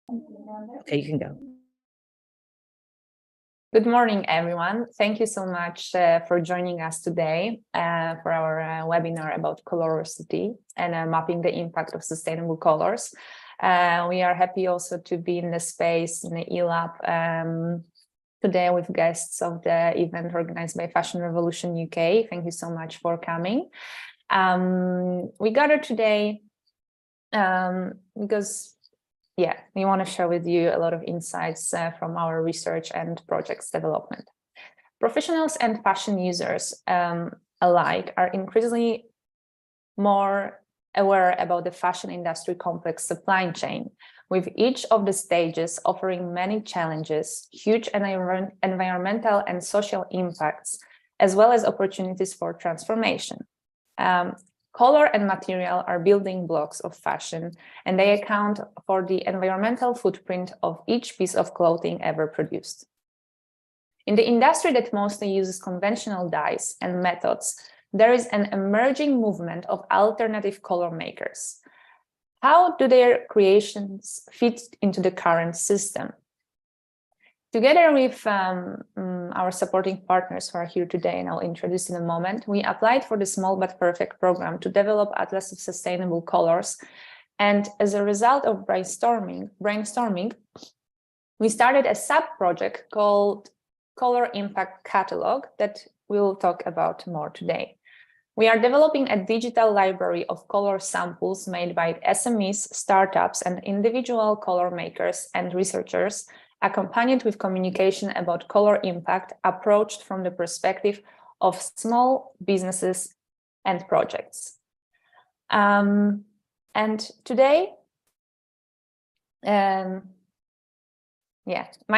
Okay, you can go. Good morning, everyone. Thank you so much for joining us today for our webinar about Colourosity and mapping the impact of sustainable colors. We are happy also to be in the space in the eLab today with guests of the event organized by Fashion Revolution UK. Thank you so much for coming. We gathered today because we want to share with you a lot of insights from our research and projects development. Professionals and fashion users alike are increasingly more aware about the fashion industry complex supply chain, with each of the stages offering many challenges, huge environmental and social impacts, as well as opportunities for transformation. Color and material are building blocks of fashion, and they account for the environmental footprint of each piece of clothing ever produced. In the industry that mostly uses conventional dyes and methods, there is an emerging movement of alternative color makers. How do their creations fit into the current system? Together with our supporting partners who are here today, and I'll introduce in a moment, we applied for the Small But Perfect program to develop Atlas of Sustainable Colors. And as a result of brainstorming, we started a sub-project called Colour Impact Catalogue that we'll talk about more today. We are developing a digital library of color samples made by SMEs, startups, and individual color makers and researchers, accompanied with communication about color impact approached from the perspective of small businesses and projects. And today, my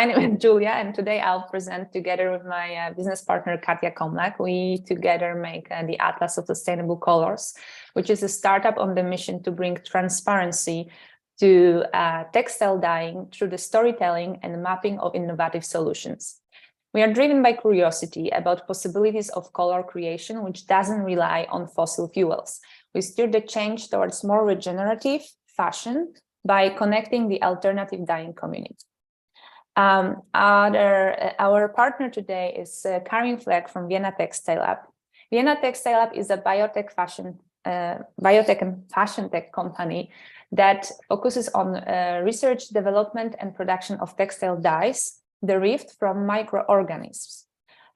name is Julia, and today I'll present together with my business partner, Katia Komlak. We together make the Atlas of Sustainable Colors, which is a startup on the mission to bring transparency to textile dyeing through the storytelling and mapping of innovative solutions. We are driven by curiosity about possibilities of color creation, which doesn't rely on fossil fuels. We steer the change towards more regenerative fashion by connecting the alternative dyeing community. Our partner today is Karin Fleck from Vienna Textile Lab. Vienna Textile Lab is a biotech and fashion tech company that focuses on research, development, and production of textile dyes derived from microorganisms.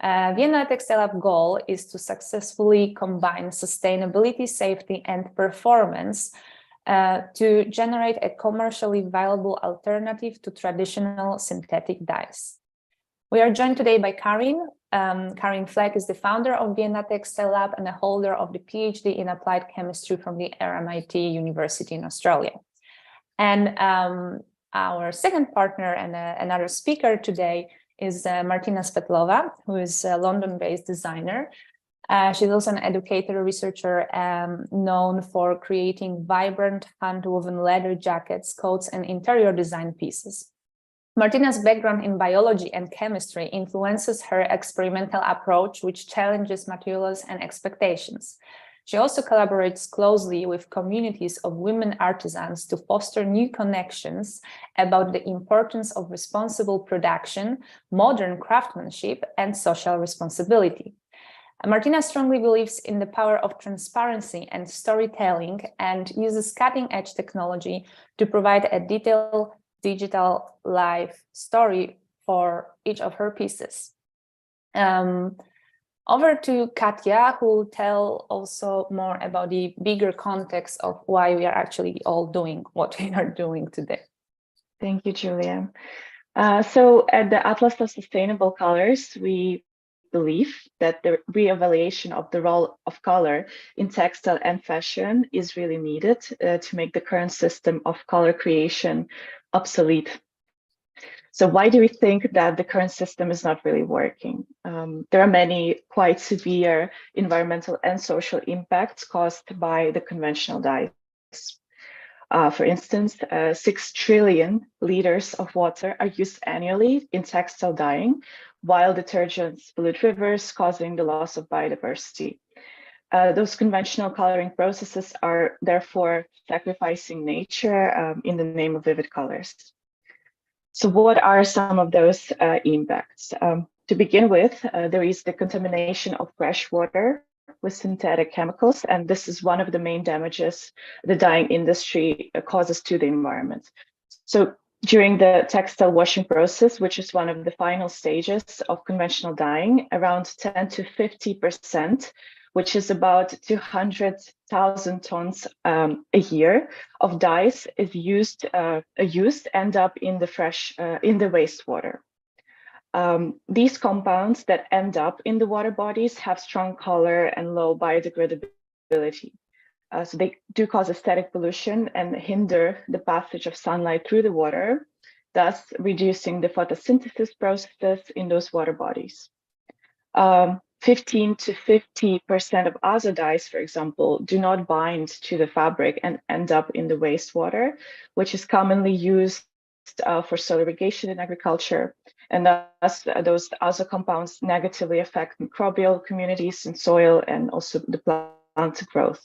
Vienna Textile Lab goal is to successfully combine sustainability, safety, and performance to generate a commercially viable alternative to traditional synthetic dyes. We are joined today by Karin. Karin Fleck is the founder of Vienna Textile Lab and a holder of the PhD in Applied Chemistry from the RMIT University in Australia. And our second partner and another speaker today is Martina Spetlova, who is a London-based designer. She's also an educator, researcher, known for creating vibrant hand-woven leather jackets, coats, and interior design pieces. Martina's background in biology and chemistry influences her experimental approach, which challenges materials and expectations. She also collaborates closely with communities of women artisans to foster new connections about the importance of responsible production, modern craftsmanship, and social responsibility. Martina strongly believes in the power of transparency and storytelling and uses cutting-edge technology to provide a detailed digital life story for each of her pieces. Over to Katia, who will tell also more about the bigger context of why we are actually all doing what we are doing today. Thank you, Julia. So at the Atlas of Sustainable Colors, we believe that the re-evaluation of the role of color in textile and fashion is really needed to make the current system of color creation obsolete. So why do we think that the current system is not really working? There are many quite severe environmental and social impacts caused by the conventional dyes. For instance, 6 trillion liters of water are used annually in textile dyeing, while detergents pollute rivers, causing the loss of biodiversity. Those conventional coloring processes are therefore sacrificing nature in the name of vivid colors. So what are some of those impacts? To begin with, there is the contamination of fresh water with synthetic chemicals, and this is one of the main damages the dyeing industry causes to the environment. So during the textile washing process, which is one of the final stages of conventional dyeing, around 10 to 50%, which is about 200,000 tons a year of dyes is used end up in the wastewater. These compounds that end up in the water bodies have strong color and low biodegradability. So they do cause aesthetic pollution and hinder the passage of sunlight through the water, thus reducing the photosynthesis processes in those water bodies. 15 to 50% of azo dyes, for example, do not bind to the fabric and end up in the wastewater, which is commonly used for soil irrigation in agriculture. And thus, those azo compounds negatively affect microbial communities in soil and also the plant growth.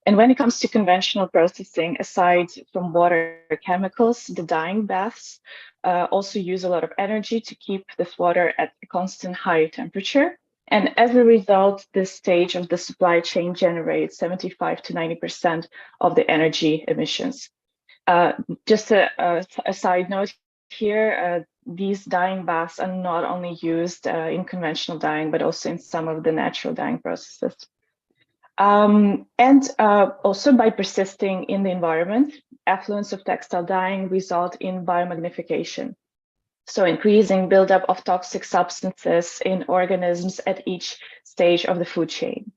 And when it comes to conventional processing, aside from water chemicals, the dyeing baths also use a lot of energy to keep this water at a constant high temperature. And as a result, this stage of the supply chain generates 75 to 90% of the energy emissions. Just a side note here, these dyeing baths are not only used in conventional dyeing, but also in some of the natural dyeing processes. Also by persisting in the environment, effluents of textile dyeing result in biomagnification. So increasing buildup of toxic substances in organisms at each stage of the food chain.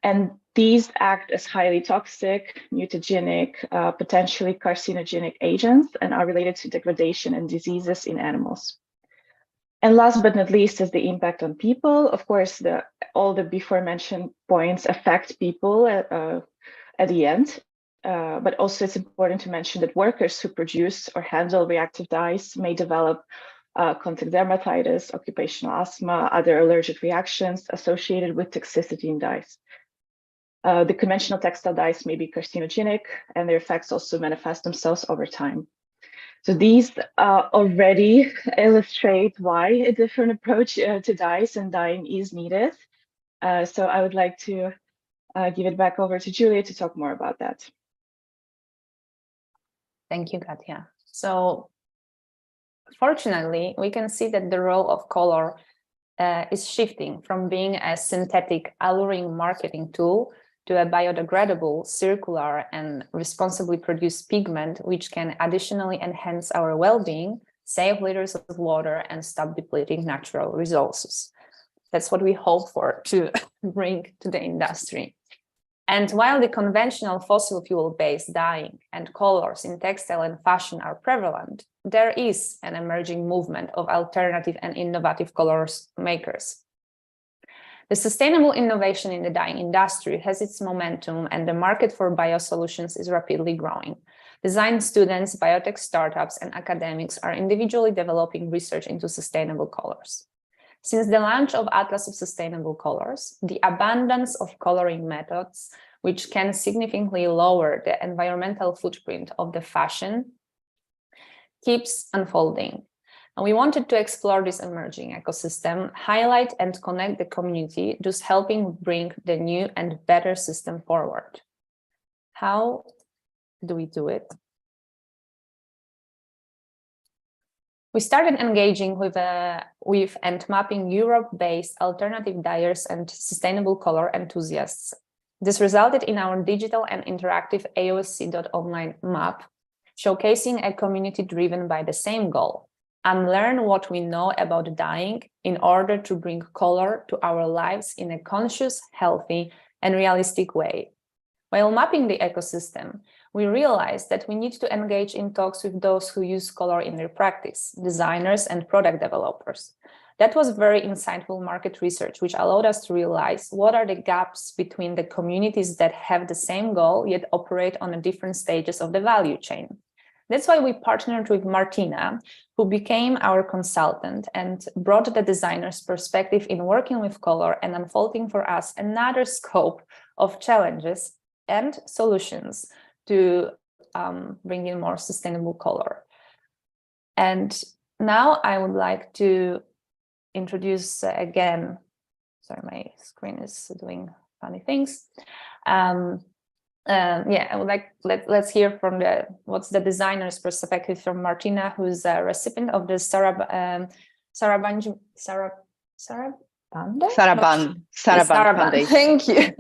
And these act as highly toxic, mutagenic, potentially carcinogenic agents and are related to degradation and diseases in animals. And last but not least is the impact on people. Of course, all the before mentioned points affect people at the end. But also it's important to mention that workers who produce or handle reactive dyes may develop contact dermatitis, occupational asthma, other allergic reactions associated with toxicity in dyes. The conventional textile dyes may be carcinogenic, and their effects also manifest themselves over time. So these already illustrate why a different approach to dyes and dyeing is needed. So I would like to give it back over to Julia to talk more about that. Thank you, Katja. So fortunately, we can see that the role of color is shifting from being a synthetic, alluring marketing tool to a biodegradable, circular, and responsibly produced pigment, which can additionally enhance our well-being, save liters of water, and stop depleting natural resources. That's what we hope for to bring to the industry. And while the conventional fossil fuel-based dyeing and colors in textile and fashion are prevalent, there is an emerging movement of alternative and innovative colors makers. The sustainable innovation in the dyeing industry has its momentum, and the market for biosolutions is rapidly growing. Design students, biotech startups, and academics are individually developing research into sustainable colors. Since the launch of Atlas of Sustainable Colors, the abundance of coloring methods, which can significantly lower the environmental footprint of the fashion, keeps unfolding. And we wanted to explore this emerging ecosystem, highlight and connect the community, thus helping bring the new and better system forward. How do we do it? We started engaging with and mapping Europe-based alternative dyers and sustainable color enthusiasts. This resulted in our digital and interactive AOSC.online map, showcasing a community driven by the same goal: unlearn what we know about dyeing in order to bring color to our lives in a conscious, healthy, and realistic way. While mapping the ecosystem, we realized that we need to engage in talks with those who use color in their practice, designers and product developers. That was very insightful market research, which allowed us to realize what are the gaps between the communities that have the same goal, yet operate on different stages of the value chain. That's why we partnered with Martina, who became our consultant and brought the designer's perspective in working with color and unfolding for us another scope of challenges and solutions to bring in more sustainable color. And now I would like to introduce again, sorry, my screen is doing funny things. Yeah, I would like, let's hear from what's the designer's perspective from Martina, who's a recipient of the Sarabande Foundation. Thank you.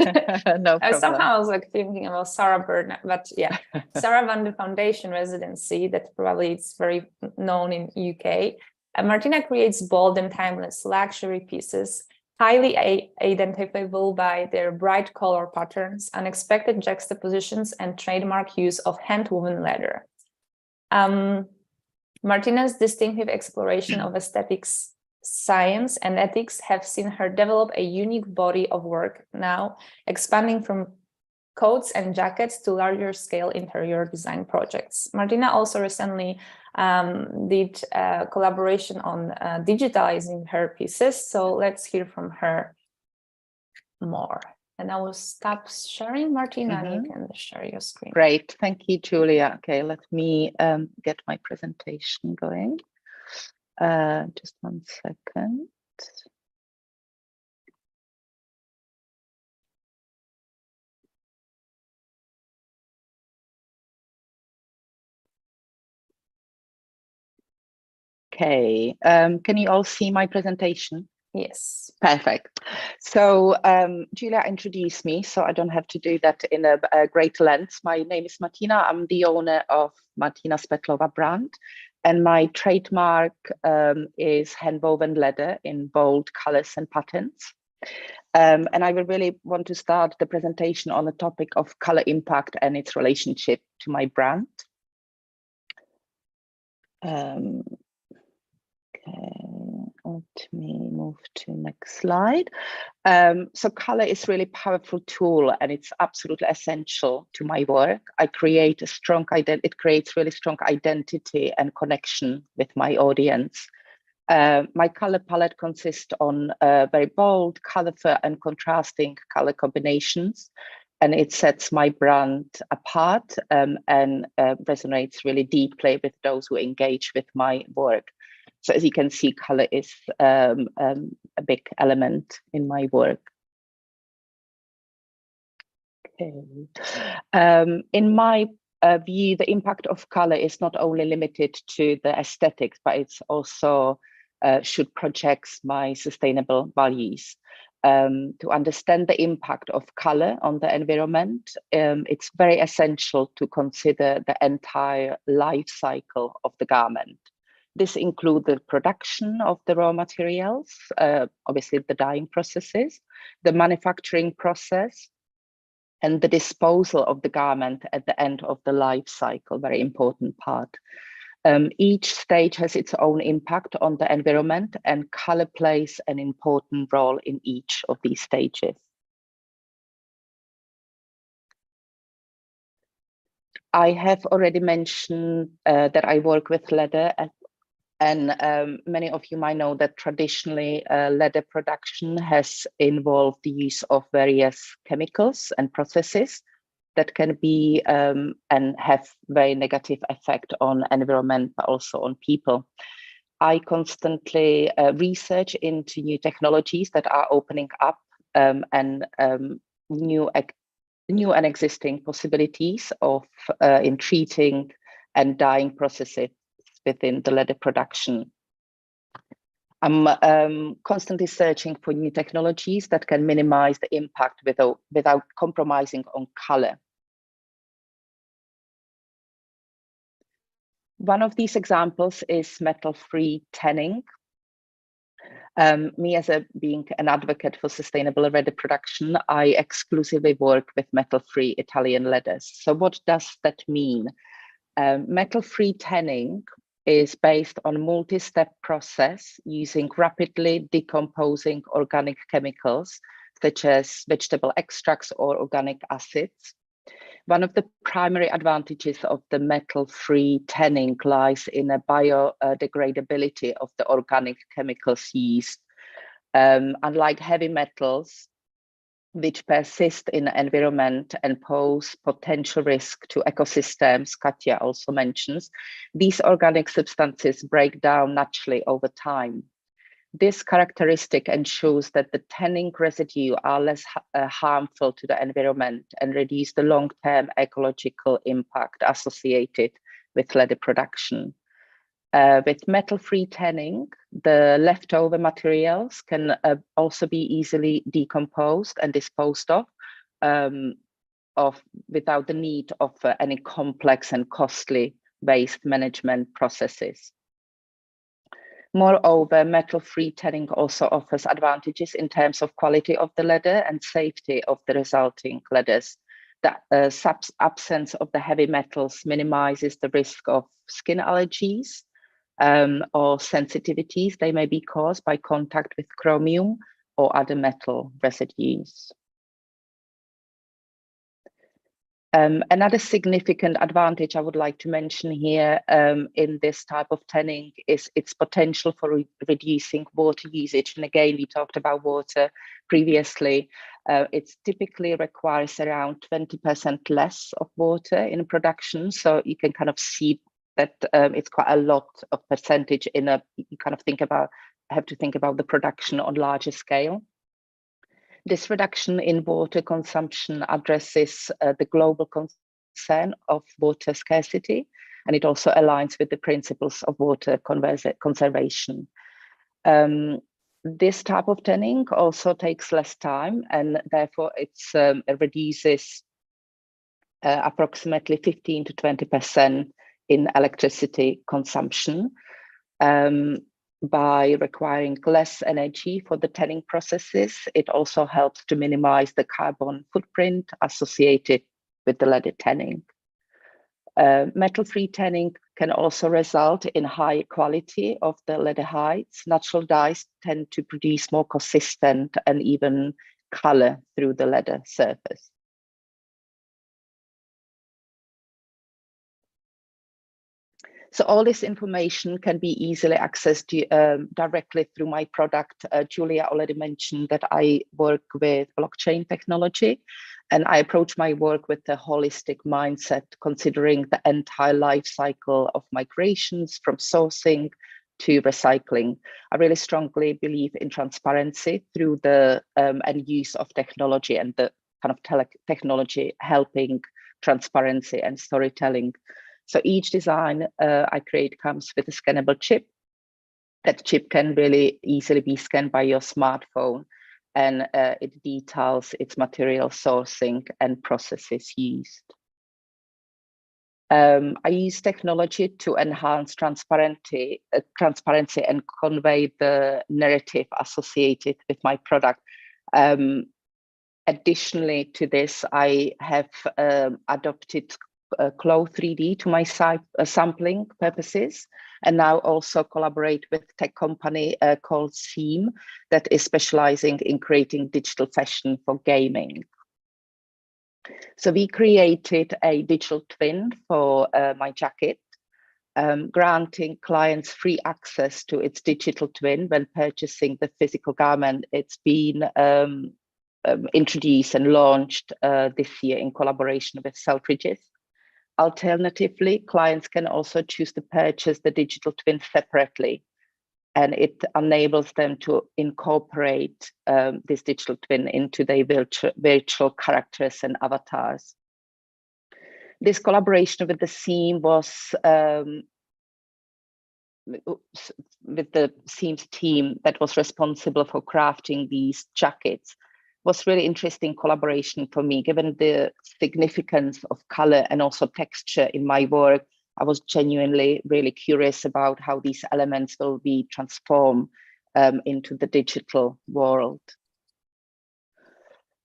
No problem. Somehow I was like thinking about Sarah Bernard, but yeah, Sarabande Foundation residency that probably it's very known in UK. Martina creates bold and timeless luxury pieces, highly identifiable by their bright color patterns, unexpected juxtapositions, and trademark use of hand-woven leather. Martina's distinctive exploration of aesthetics, science, and ethics have seen her develop a unique body of work, now expanding from coats and jackets to larger scale interior design projects. Martina also recently did a collaboration on digitalizing her pieces. So let's hear from her more. And I will stop sharing, Martina, and you can share your screen. Great, thank you, Julia. Okay, let me get my presentation going. Just 1 second. Okay, can you all see my presentation? Yes. Perfect. So Julia introduced me, so I don't have to do that in a great length. My name is Martina. I'm the owner of Martina Spetlova brand, and my trademark is hand-woven leather in bold colors and patterns. And I will really want to start the presentation on the topic of color impact and its relationship to my brand. Okay, let me move to next slide. So color is really powerful tool, and it's absolutely essential to my work. I create a strong it creates really strong identity and connection with my audience. My color palette consists on very bold, colorful, and contrasting color combinations, and it sets my brand apart and resonates really deeply with those who engage with my work. So as you can see, color is a big element in my work. Okay. In my view, the impact of color is not only limited to the aesthetics, but it's also should project my sustainable values. To understand the impact of color on the environment, it's very essential to consider the entire life cycle of the garment. This includes the production of the raw materials, obviously the dyeing processes, the manufacturing process, and the disposal of the garment at the end of the life cycle, very important part. Each stage has its own impact on the environment, and color plays an important role in each of these stages. I have already mentioned that I work with leather, and many of you might know that traditionally leather production has involved the use of various chemicals and processes that can be and have very negative effect on environment, but also on people. I constantly research into new technologies that are opening up and new and existing possibilities of in treating and dyeing processes within the leather production. I'm constantly searching for new technologies that can minimize the impact without compromising on color. One of these examples is metal-free tanning. Me as being an advocate for sustainable leather production, I exclusively work with metal-free Italian leathers. So what does that mean? Metal-free tanning is based on a multi-step process using rapidly decomposing organic chemicals, such as vegetable extracts or organic acids. One of the primary advantages of the metal-free tanning lies in a biodegradability of the organic chemicals used. Unlike heavy metals, which persist in the environment and pose potential risk to ecosystems, Katja also mentions, these organic substances break down naturally over time. This characteristic ensures that the tanning residue are less harmful to the environment and reduce the long-term ecological impact associated with leather production. With metal-free tanning, the leftover materials can also be easily decomposed and disposed of without the need of any complex and costly waste management processes. Moreover, metal-free tanning also offers advantages in terms of quality of the leather and safety of the resulting leathers. The absence of the heavy metals minimizes the risk of skin allergies or sensitivities they may be caused by contact with chromium or other metal residues. Another significant advantage I would like to mention here in this type of tanning is its potential for reducing water usage. And again, we talked about water previously. It typically requires around 20% less of water in production. So you can kind of see that it's quite a lot of percentage in a, you kind of have to think about the production on larger scale. This reduction in water consumption addresses the global concern of water scarcity, and it also aligns with the principles of water conservation. This type of tanning also takes less time, and therefore it reduces approximately 15 to 20% in electricity consumption. By requiring less energy for the tanning processes, it also helps to minimize the carbon footprint associated with the leather tanning. Metal-free tanning can also result in high quality of the leather hides. Natural dyes tend to produce more consistent and even color through the leather surface. So all this information can be easily accessed directly through my product. Julia already mentioned that I work with blockchain technology, and I approach my work with a holistic mindset, considering the entire life cycle of migrations from sourcing to recycling. I really strongly believe in transparency through the and use of technology and the kind of technology helping transparency and storytelling. So each design I create comes with a scannable chip. That chip can really easily be scanned by your smartphone, and it details its material sourcing and processes used. I use technology to enhance transparency and convey the narrative associated with my product. Additionally to this, I have adopted Clow 3D to my sampling purposes, and now also collaborate with tech company called Seam that is specializing in creating digital fashion for gaming. So we created a digital twin for my jacket, granting clients free access to its digital twin when purchasing the physical garment. It's been introduced and launched this year in collaboration with Selfridges. Alternatively, clients can also choose to purchase the digital twin separately, and it enables them to incorporate this digital twin into their virtual characters and avatars. This collaboration with the Seam was with the Seam's team that was responsible for crafting these jackets. Was really interesting collaboration for me, given the significance of color and also texture in my work. I was genuinely really curious about how these elements will be transformed into the digital world.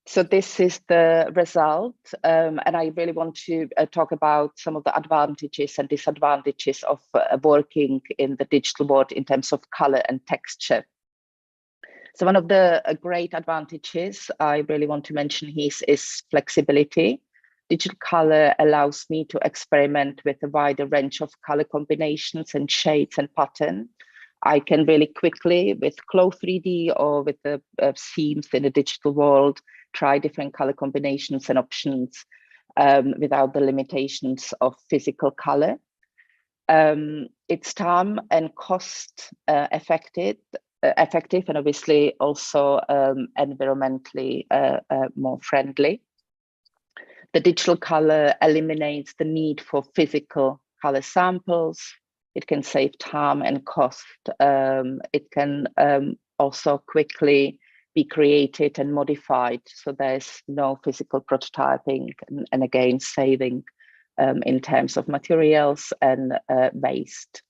So this is the result, and I really want to talk about some of the advantages and disadvantages of working in the digital world in terms of color and texture. So one of the great advantages I really want to mention here is flexibility. Digital color allows me to experiment with a wider range of color combinations and shades and patterns. I can really quickly, with Clow 3D or with the Seams in the digital world, try different color combinations and options without the limitations of physical color. It's time and cost effective and obviously also environmentally more friendly. The digital color eliminates the need for physical color samples. It can save time and cost. It can also quickly be created and modified, so there's no physical prototyping, and again, saving in terms of materials and waste.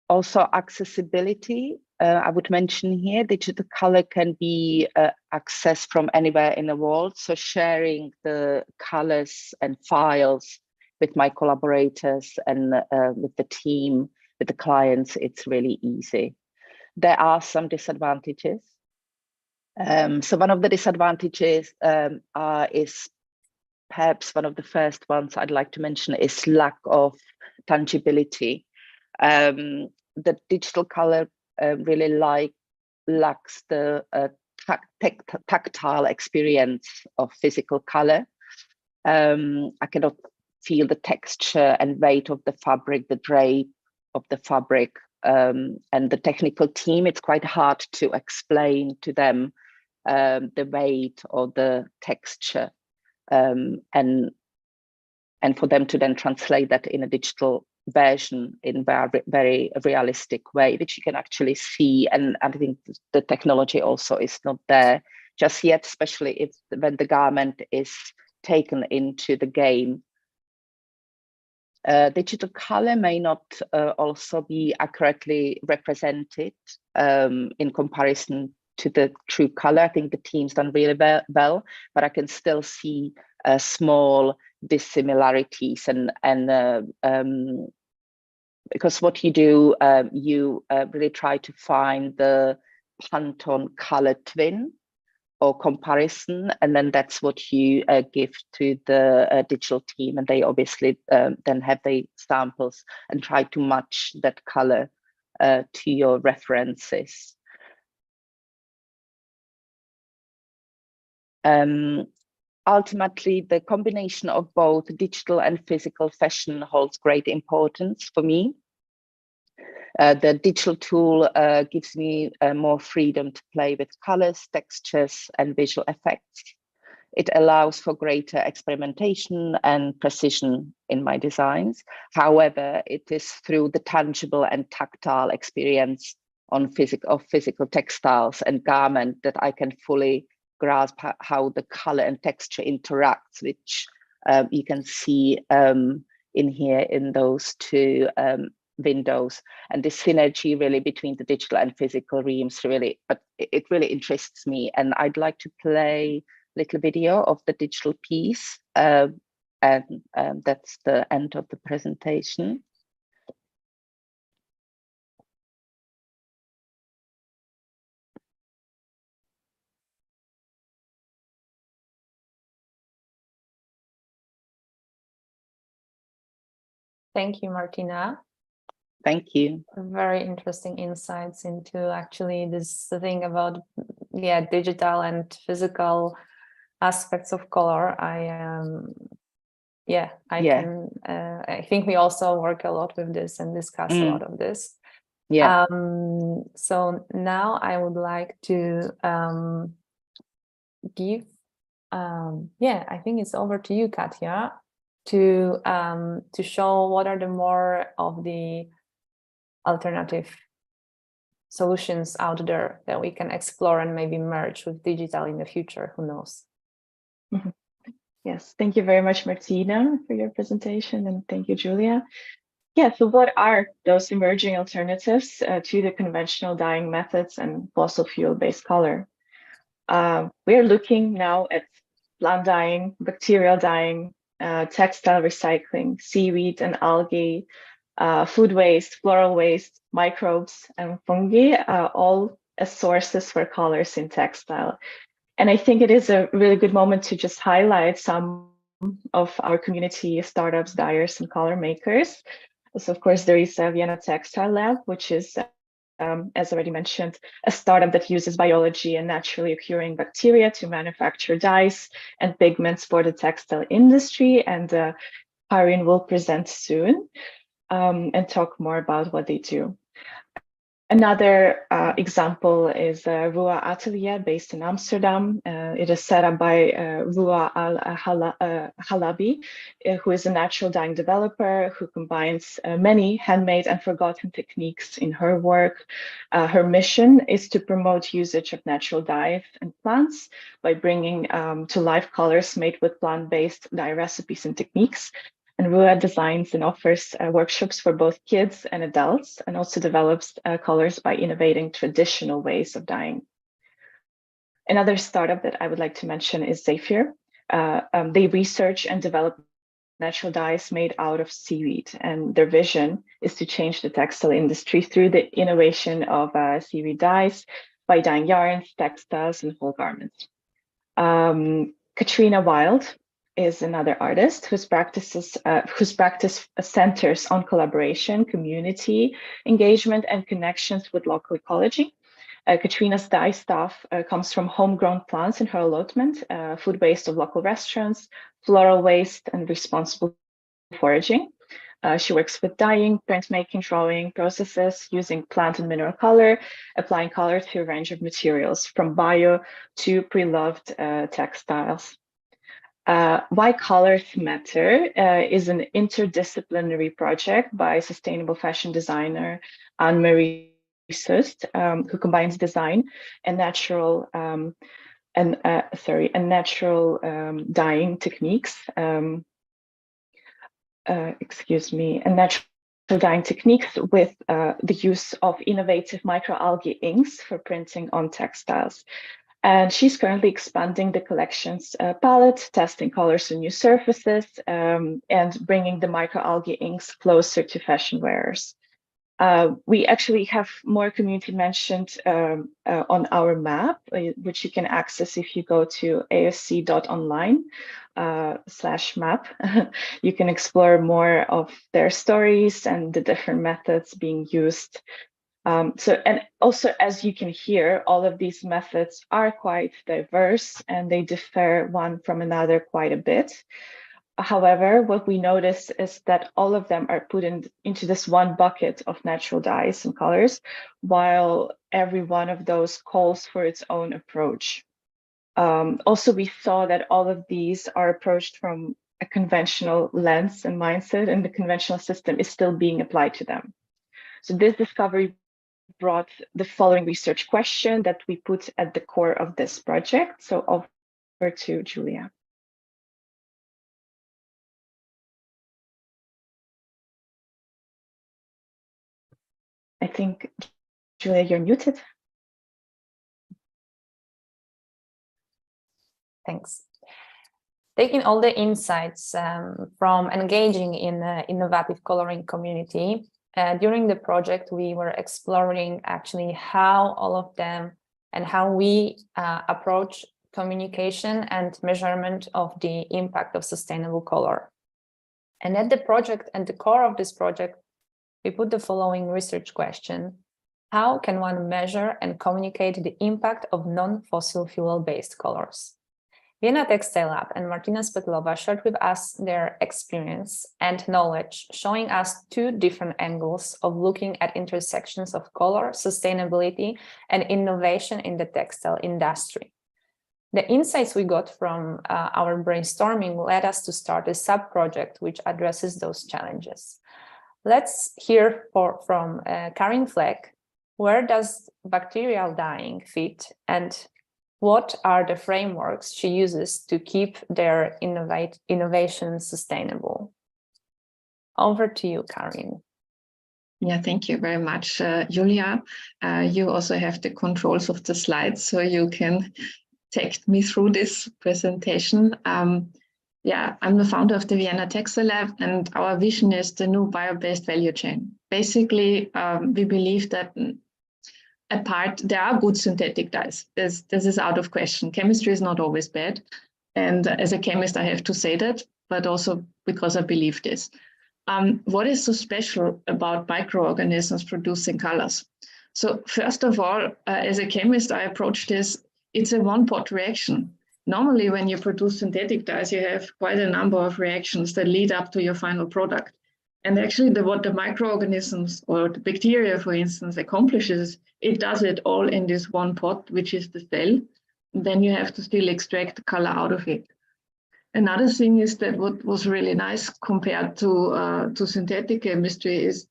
Also, accessibility. I would mention here, digital color can be accessed from anywhere in the world. So sharing the colors and files with my collaborators and with the team, with the clients, it's really easy. There are some disadvantages. So one of the disadvantages is perhaps one of the first ones I'd like to mention is lack of tangibility. The digital color really lacks the tactile experience of physical color. I cannot feel the texture and weight of the fabric, the drape of the fabric, and the technical team. It's quite hard to explain to them the weight or the texture, and for them to then translate that in a digital version in very realistic way, which you can actually see. And I think the technology also is not there just yet, especially when the garment is taken into the game. Digital color may not also be accurately represented in comparison to the true color. I think the team's done really well, but I can still see small dissimilarities, and because what you do, you really try to find the Pantone color twin or comparison, and then that's what you give to the digital team, and they obviously then have the samples and try to match that color to your references. Ultimately, the combination of both digital and physical fashion holds great importance for me. The digital tool gives me more freedom to play with colors, textures, and visual effects. It allows for greater experimentation and precision in my designs. However, it is through the tangible and tactile experience of physical textiles and garment that I can fully grasp how the color and texture interacts, which you can see in here in those two windows. And this synergy really between the digital and physical realms really, but it really interests me. And I'd like to play a little video of the digital piece, and that's the end of the presentation. Thank you, Martina. Thank you. Very interesting insights into actually this thing about digital and physical aspects of color. I think we also work a lot with this and discuss a lot of this. Yeah. So now I would like to give I think it's over to you, Katja, to show what are the more of the alternative solutions out there that we can explore and maybe merge with digital in the future. Who knows? Mm-hmm. Yes, thank you very much, Martina, for your presentation, and thank you, Julia. Yeah, so what are those emerging alternatives to the conventional dyeing methods and fossil fuel-based color? We're looking now at plant dyeing, bacterial dyeing, textile recycling, seaweed and algae, food waste, floral waste, microbes, and fungi, all as sources for colors in textile. And I think it is a really good moment to just highlight some of our community startups, dyers, and color makers. So of course, there is a Vienna Textile Lab, which is as already mentioned, a startup that uses biology and naturally occurring bacteria to manufacture dyes and pigments for the textile industry. And Karin will present soon and talk more about what they do. Another example is Rua Atelier, based in Amsterdam. It is set up by Rua Al-Halabi, who is a natural dyeing developer who combines many handmade and forgotten techniques in her work. Her mission is to promote usage of natural dyes and plants by bringing to life colors made with plant-based dye recipes and techniques. And Rua designs and offers workshops for both kids and adults, and also develops colors by innovating traditional ways of dyeing. Another startup that I would like to mention is Zephyr. They research and develop natural dyes made out of seaweed, and their vision is to change the textile industry through the innovation of seaweed dyes by dyeing yarns, textiles, and whole garments. Katrina Wild is another artist whose practice centers on collaboration, community engagement, and connections with local ecology. Katrina's dye stuff comes from homegrown plants in her allotment, food waste of local restaurants, floral waste, and responsible foraging. She works with dyeing, printmaking, drawing processes using plant and mineral color, applying color to a range of materials from bio to pre-loved textiles. Why Colors Matter is an interdisciplinary project by sustainable fashion designer Anne-Marie Sust, who combines design and natural dyeing techniques. Dyeing techniques with the use of innovative microalgae inks for printing on textiles. And she's currently expanding the collection's palette, testing colors on new surfaces, and bringing the microalgae inks closer to fashion wearers. We actually have more community mentioned on our map, which you can access if you go to asc.online/map. You can explore more of their stories and the different methods being used. And also, as you can hear, all of these methods are quite diverse and they differ one from another quite a bit. However, what we notice is that all of them are put into this one bucket of natural dyes and colors, while every one of those calls for its own approach. Also, we saw that all of these are approached from a conventional lens and mindset, and the conventional system is still being applied to them. So this discovery brought the following research question that we put at the core of this project. So over to Julia. I think, Julia, you're muted. Thanks. Taking all the insights from engaging in the innovative coloring community, during the project, we were exploring actually how all of them and how we approach communication and measurement of the impact of sustainable color. And at the project and the core of this project, we put the following research question: how can one measure and communicate the impact of non-fossil fuel-based colors? Vienna Textile Lab and Martina Spetlova shared with us their experience and knowledge, showing us two different angles of looking at intersections of color, sustainability, and innovation in the textile industry. The insights we got from our brainstorming led us to start a sub-project which addresses those challenges. Let's hear from Karin Fleck, where does bacterial dyeing fit and what are the frameworks she uses to keep their innovation sustainable? Over to you, Karin. Yeah, thank you very much, Julia. You also have the controls of the slides, so you can take me through this presentation. Yeah, I'm the founder of the Vienna Textile Lab, and our vision is the new bio-based value chain. Basically, we believe that there are good synthetic dyes. This is out of question. Chemistry is not always bad. And as a chemist, I have to say that, but also because I believe this. What is so special about microorganisms producing colors? So first of all, as a chemist, I approach this, it's a one-pot reaction. Normally, when you produce synthetic dyes, you have quite a number of reactions that lead up to your final product. And actually, what the microorganisms or the bacteria, for instance, accomplishes, it does it all in this one pot, which is the cell. And then you have to still extract the color out of it. Another thing is that what was really nice compared to synthetic chemistry is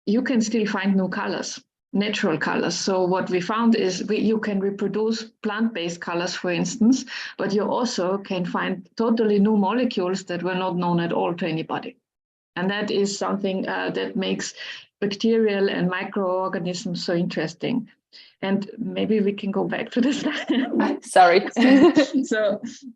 you can still find new colors, natural colors. So what we found is you can reproduce plant-based colors, for instance, but you also can find totally new molecules that were not known at all to anybody. And that is something that makes bacterial and microorganisms so interesting. And maybe we can go back to this. Sorry.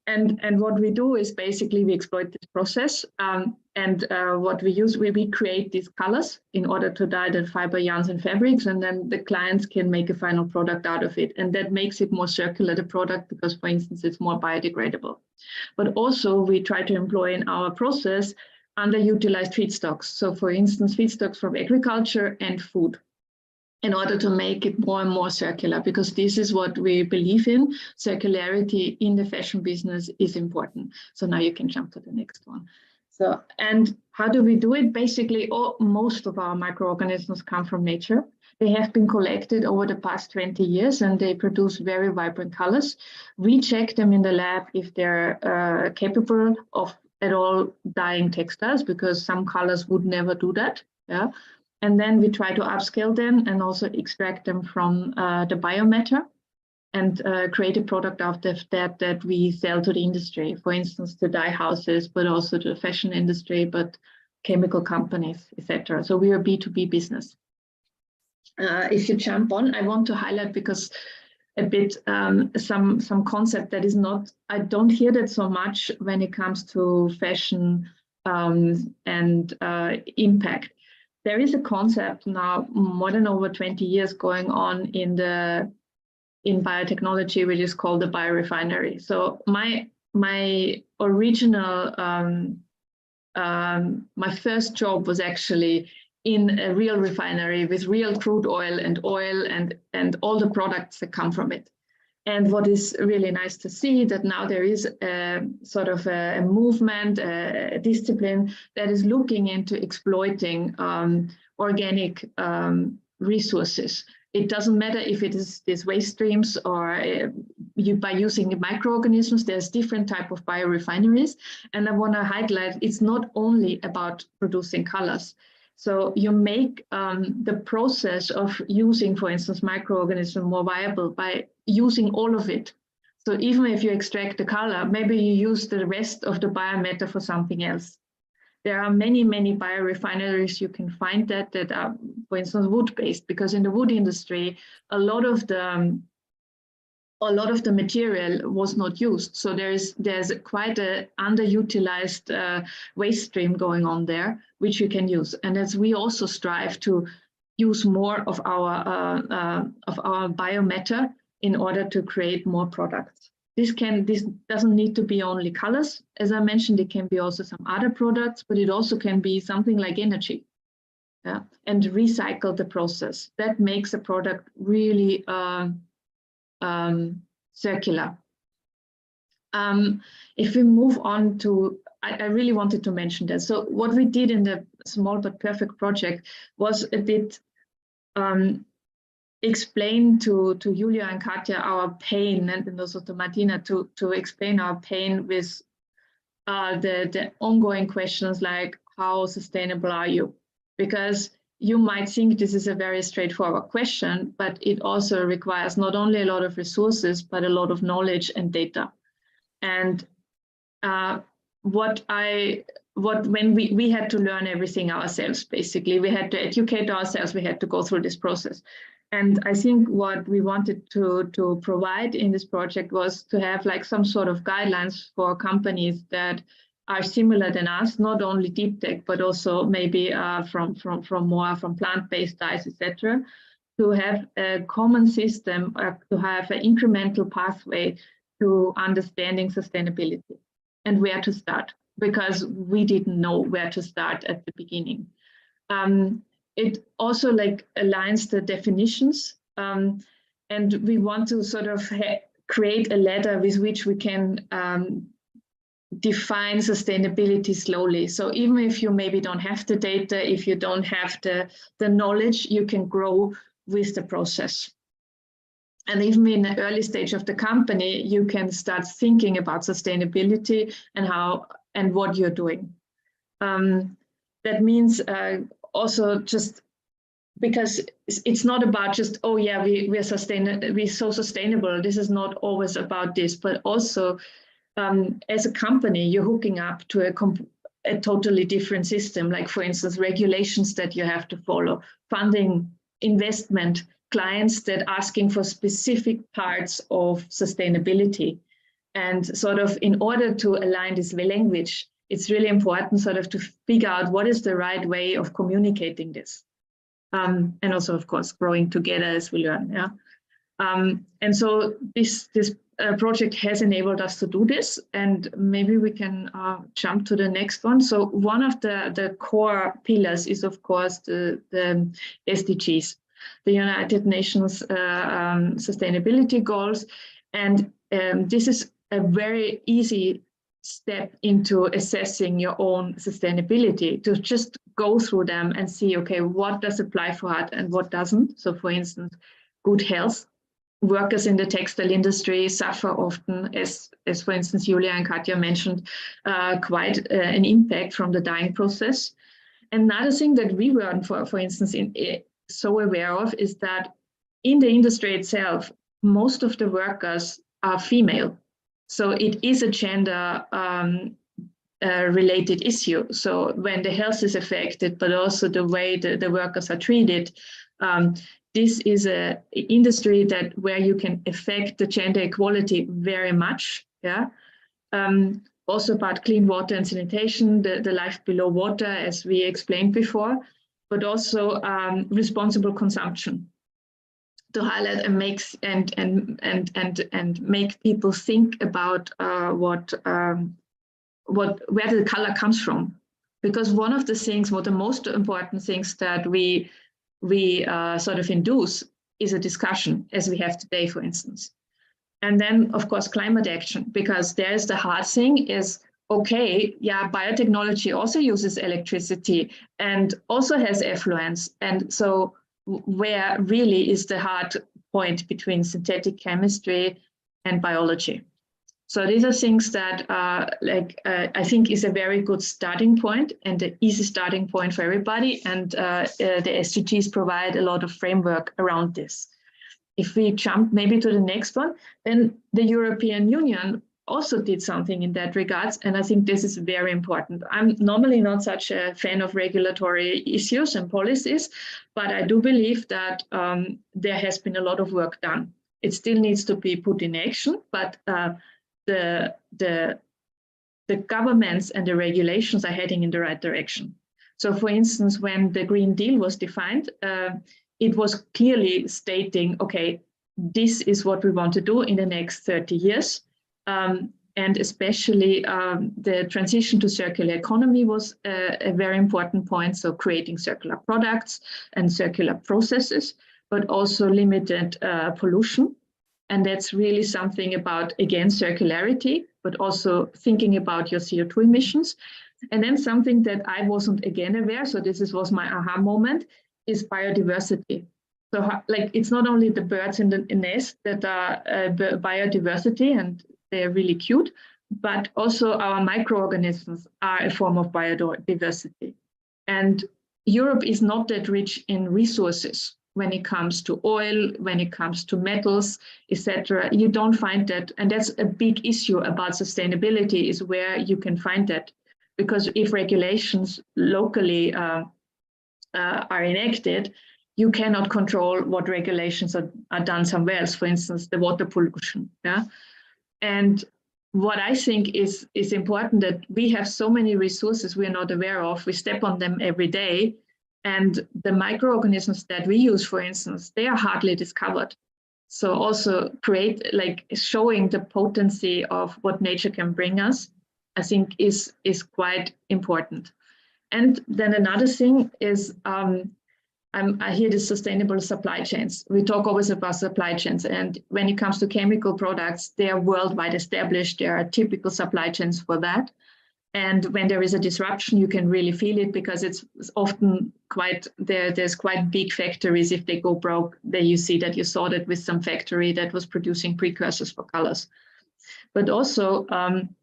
And what we do is basically we exploit this process. What we use, we create these colors in order to dye the fiber, yarns, and fabrics, and then the clients can make a final product out of it. And that makes it more circular, the product, because, for instance, it's more biodegradable. But also we try to employ in our process underutilized feedstocks. So, for instance, feedstocks from agriculture and food, in order to make it more and more circular, because this is what we believe in. Circularity in the fashion business is important. So now you can jump to the next one. So, and how do we do it? Basically, most of our microorganisms come from nature. They have been collected over the past 20 years and they produce very vibrant colors. We check them in the lab if they're capable of at all dyeing textiles, because some colors would never do that. Yeah. And then we try to upscale them and also extract them from the biomatter and create a product out of that we sell to the industry. For instance, to dye houses, but also to the fashion industry, but chemical companies, etc. So we are a B2B business. If you jump on, I want to highlight, because a bit some concept that is not, I don't hear that so much when it comes to fashion and impact. There is a concept now more than over 20 years going on in biotechnology, which is called the biorefinery. So my original my first job was actually in a real refinery with real crude oil and all the products that come from it. And what is really nice to see that now there is a sort of a movement, a discipline that is looking into exploiting organic resources. It doesn't matter if it is these waste streams or by using microorganisms. There's different type of biorefineries. And I want to highlight, it's not only about producing colors. So you make the process of using, for instance, microorganisms more viable by using all of it. So even if you extract the color, maybe you use the rest of the biomatter for something else. There are many, many biorefineries you can find that are, for instance, wood-based, because in the wood industry, a lot of the material was not used. So there's quite an underutilized waste stream going on there, which you can use. And as we also strive to use more of our biomatter in order to create more products. This doesn't need to be only colors. As I mentioned, it can be also some other products, but it also can be something like energy. Yeah? And recycle the process. That makes a product really circular. If we move on to, I really wanted to mention that. So what we did in the Small But Perfect project was a bit explain to Julia and Katja our pain, and also to Martina to explain our pain with the ongoing questions like, how sustainable are you? Because you might think this is a very straightforward question, but it also requires not only a lot of resources, but a lot of knowledge and data. And when we had to learn everything ourselves, basically, we had to educate ourselves, we had to go through this process. And I think what we wanted to provide in this project was to have like some sort of guidelines for companies that are similar than us, not only deep tech, but also maybe from plant-based dyes, etc., to have a common system, to have an incremental pathway to understanding sustainability and where to start, because we didn't know where to start at the beginning. it also like aligns the definitions, and we want to sort of create a ladder with which we can define sustainability slowly. So even if you maybe don't have the data, if you don't have the knowledge, you can grow with the process. And even in the early stage of the company, you can start thinking about sustainability and how and what you're doing. That means also just because it's not about just, oh yeah, we're so sustainable. This is not always about this, but also as a company, you're hooking up to a totally different system. Like for instance, regulations that you have to follow, funding, investment, clients that asking for specific parts of sustainability. And sort of in order to align this language, it's really important sort of to figure out what is the right way of communicating this. And also, of course, growing together as we learn. Yeah. And so this project has enabled us to do this, and maybe we can jump to the next one. So one of the core pillars is, of course, the SDGs, the United Nations Sustainability Goals. And this is a very easy step into assessing your own sustainability, to just go through them and see, okay, what does apply for what and what doesn't. So for instance, good health. Workers in the textile industry suffer often, as for instance, Julia and Katja mentioned, quite an impact from the dyeing process. Another thing that we weren't, for instance, so aware of is that in the industry itself, most of the workers are female. So it is a gender related issue. So when the health is affected, but also the way the workers are treated, this is an industry where you can affect the gender equality very much. Yeah. Also about clean water and sanitation, the life below water, as we explained before, but also responsible consumption, to highlight and make people think about where the color comes from. Because one of the things, the most important things that we sort of induce is a discussion, as we have today, for instance. And then, of course, climate action, because there's the hard thing is, okay, yeah, biotechnology also uses electricity and also has effluents. And so where really is the hard point between synthetic chemistry and biology? So these are things that I think is a very good starting point and an easy starting point for everybody. And the SDGs provide a lot of framework around this. If we jump maybe to the next one, then the European Union also did something in that regards. And I think this is very important. I'm normally not such a fan of regulatory issues and policies, but I do believe that there has been a lot of work done. It still needs to be put in action, but the governments and the regulations are heading in the right direction. So for instance, when the Green Deal was defined, it was clearly stating, okay, this is what we want to do in the next 30 years. And especially the transition to circular economy was a very important point. So creating circular products and circular processes, but also limited pollution. And that's really something about, again, circularity, but also thinking about your CO2 emissions. And then something that I wasn't again aware, so this was my aha moment, is biodiversity. So like it's not only the birds in the nest that are biodiversity, and they're really cute, but also our microorganisms are a form of biodiversity. And Europe is not that rich in resources when it comes to oil, when it comes to metals, etc. You don't find that. And that's a big issue about sustainability, is where you can find that. Because if regulations locally are enacted, you cannot control what regulations are done somewhere else, for instance, the water pollution. Yeah? And what I think is important, that we have so many resources we're not aware of. We step on them every day. And the microorganisms that we use, for instance, they are hardly discovered. So also showing the potency of what nature can bring us, I think is quite important. And then another thing is I hear the sustainable supply chains. We talk always about supply chains. And when it comes to chemical products, they are worldwide established. There are typical supply chains for that. And when there is a disruption, you can really feel it because it's often quite, there's quite big factories. If they go broke, there you see that you saw that with some factory that was producing precursors for colors. But also,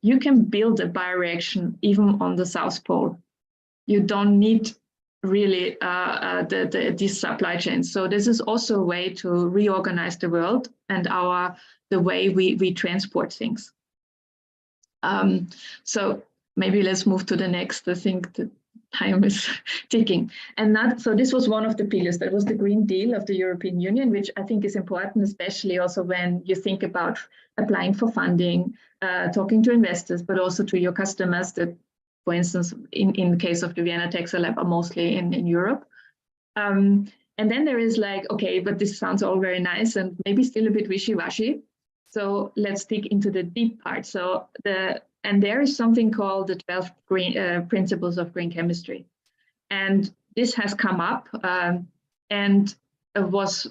you can build a bioreaction even on the South Pole. You don't need really these supply chains. So this is also a way to reorganize the world and the way we transport things. So maybe let's move to the next. I think the time is ticking. And so this was one of the pillars. That was the Green Deal of the European Union, which I think is important, especially also when you think about applying for funding, talking to investors, but also to your customers that, for instance, in the case of the Vienna Textile Lab, are mostly in Europe. And then there is like, okay, but this sounds all very nice and maybe still a bit wishy-washy. So let's dig into the deep part. So there is something called the 12 principles of green chemistry. And this has come up and was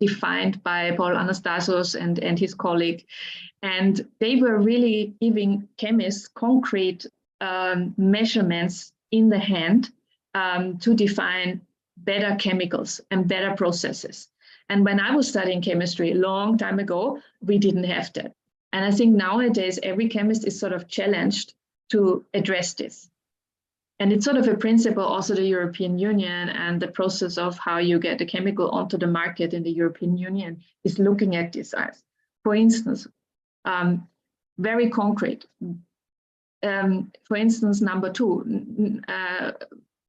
defined by Paul Anastasios and his colleague. And they were really giving chemists concrete measurements in the hand to define better chemicals and better processes. And when I was studying chemistry a long time ago, we didn't have that. And I think nowadays every chemist is sort of challenged to address this. And it's sort of a principle also the European Union and the process of how you get a chemical onto the market in the European Union is looking at this as, for instance, very concrete. For instance, number 2,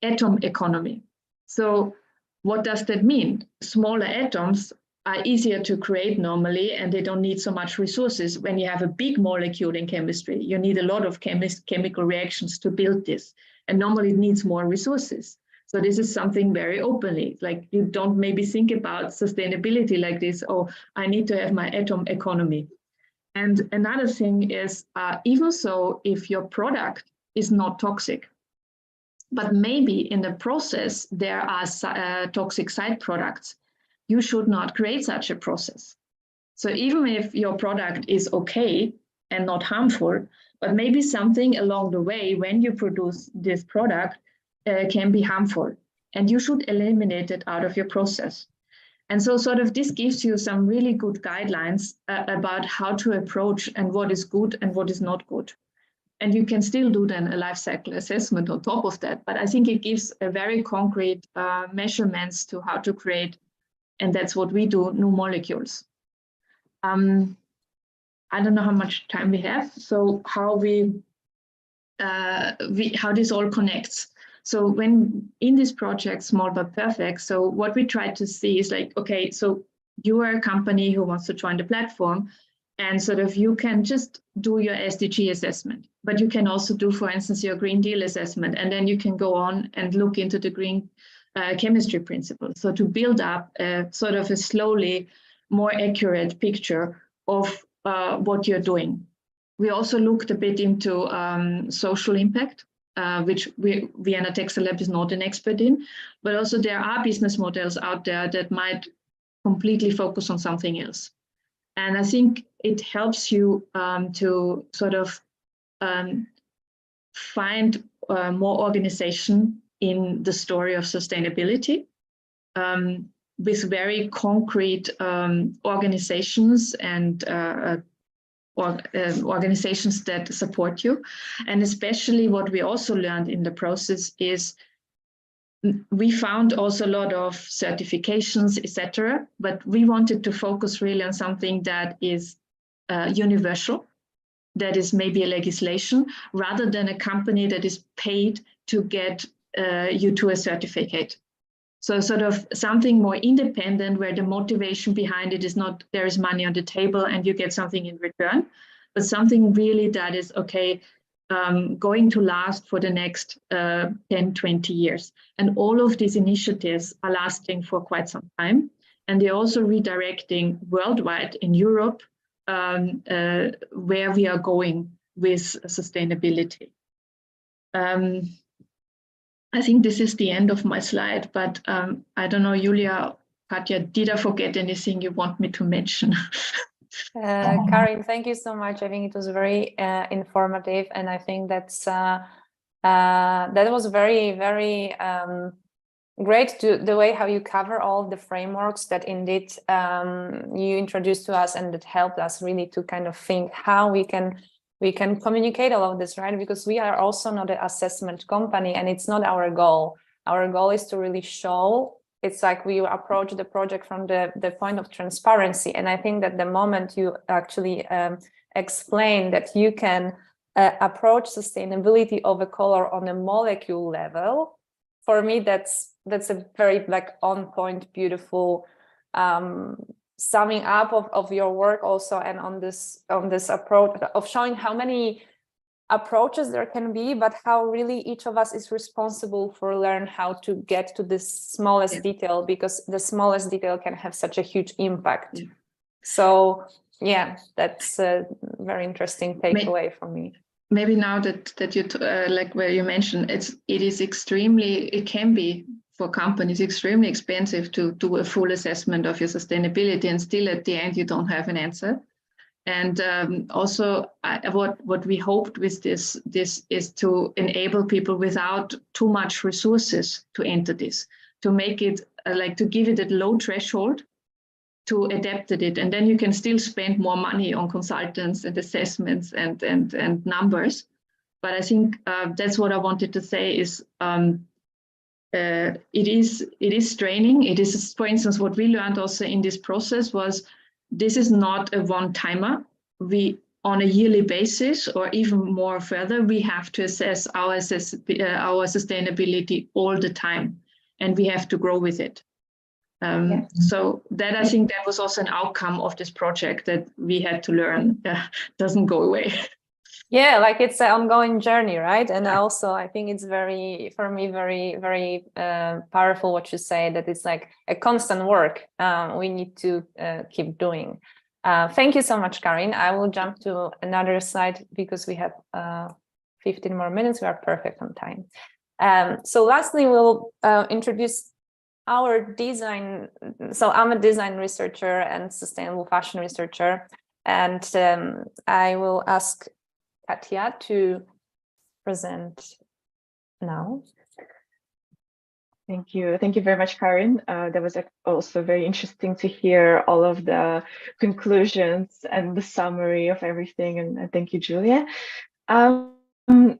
atom economy. So what does that mean? Smaller atoms are easier to create normally, and they don't need so much resources. When you have a big molecule in chemistry, you need a lot of chemical reactions to build this. And normally it needs more resources. So this is something very openly, like you don't maybe think about sustainability like this, oh, I need to have my atom economy. And another thing is, even so, if your product is not toxic, but maybe in the process there are toxic side products, you should not create such a process. So even if your product is okay and not harmful, but maybe something along the way when you produce this product can be harmful, and you should eliminate it out of your process. And so sort of this gives you some really good guidelines about how to approach and what is good and what is not good. And you can still do then a life cycle assessment on top of that. But I think it gives a very concrete measurements to how to create, and that's what we do, new molecules. I don't know how much time we have, so how this all connects. So when in this project, Small But Perfect, so what we try to see is like, okay, so you are a company who wants to join the platform, and sort of you can just do your SDG assessment, but you can also do, for instance, your Green Deal assessment, and then you can go on and look into the green chemistry principle. So to build up sort of a slowly more accurate picture of what you're doing. We also looked a bit into social impact, which Vienna Textile Lab is not an expert in, but also there are business models out there that might completely focus on something else. And I think it helps you to sort of find more organization in the story of sustainability with very concrete organizations and organizations that support you. And especially what we also learned in the process is we found also a lot of certifications, etc., but we wanted to focus really on something that is universal, that is maybe a legislation, rather than a company that is paid to get you to a certificate. So sort of something more independent where the motivation behind it is not there is money on the table and you get something in return, but something really that is, okay, going to last for the next 10, 20 years. And all of these initiatives are lasting for quite some time. And they're also redirecting worldwide in Europe where we are going with sustainability. I think this is the end of my slide, but I don't know, Julia, Katja, did I forget anything you want me to mention? Karin, thank you so much. I think it was very informative, and I think that's that was very, very great to the way how you cover all the frameworks that indeed you introduced to us, and that helped us really to kind of think how we can communicate all of this, right? Because we are also not an assessment company, and it's not our goal. Our goal is to really show. It's like we approach the project from the point of transparency. And I think that the moment you actually explain that you can approach sustainability of a color on a molecule level, for me, that's a very like on point, beautiful summing up of your work also, and on this approach of showing how many approaches there can be, but how really each of us is responsible for learn how to get to the smallest detail, because the smallest detail can have such a huge impact. So yeah, that's a very interesting takeaway for me. Maybe now that you like where you mentioned it can be for companies extremely expensive to do a full assessment of your sustainability, and still at the end you don't have an answer. And also, what we hoped with this is to enable people without too much resources to enter this, to make it like to give it a low threshold, to adapt it, and then you can still spend more money on consultants and assessments and numbers. But I think that's what I wanted to say is it is straining. It is, for instance, what we learned also in this process was, this is not a one-timer. We, on a yearly basis, or even more further, we have to assess our sustainability all the time, and we have to grow with it. So that, I think that was also an outcome of this project, that we had to learn. Doesn't go away. Yeah, like it's an ongoing journey, right? And also, I think it's very, for me, very, very powerful what you say, that it's like a constant work we need to keep doing. Thank you so much, Karin. I will jump to another slide because we have 15 more minutes. We are perfect on time. So lastly, we'll introduce our design. So I'm a design researcher and sustainable fashion researcher. And I will ask Katja to present now. Thank you. Thank you very much, Karin. That was also very interesting to hear all of the conclusions and the summary of everything. And thank you, Julia.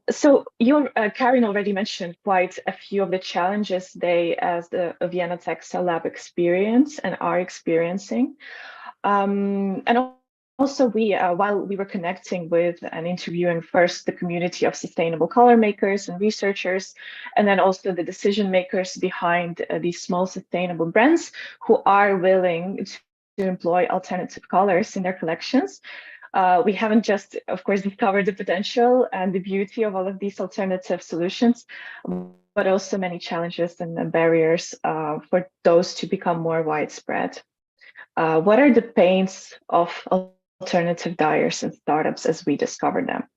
So Karin already mentioned quite a few of the challenges they, as the Vienna Textile Lab, experience and are experiencing. And also, while we were connecting with and interviewing first the community of sustainable color makers and researchers, and then also the decision makers behind these small sustainable brands who are willing to employ alternative colors in their collections, we haven't just, of course, discovered the potential and the beauty of all of these alternative solutions, but also many challenges and barriers for those to become more widespread. What are the pains of alternative dyers and startups as we discover them?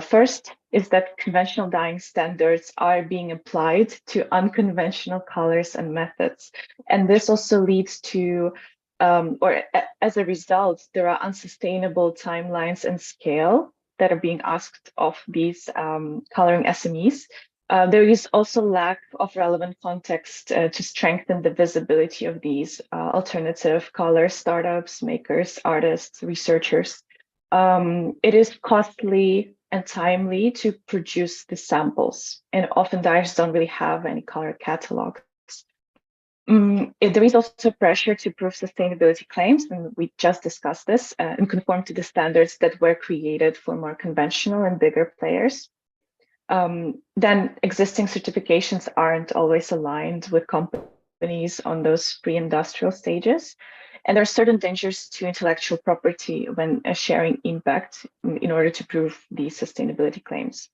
First is that conventional dyeing standards are being applied to unconventional colors and methods. And this also leads to, or as a result, there are unsustainable timelines and scale that are being asked of these coloring SMEs. There is also lack of relevant context to strengthen the visibility of these alternative color startups, makers, artists, researchers. It is costly and timely to produce the samples, and often dyers don't really have any color catalogs. There is also pressure to prove sustainability claims, and we just discussed this, and conform to the standards that were created for more conventional and bigger players. Then existing certifications aren't always aligned with companies on those pre-industrial stages. And there are certain dangers to intellectual property when sharing impact in order to prove these sustainability claims.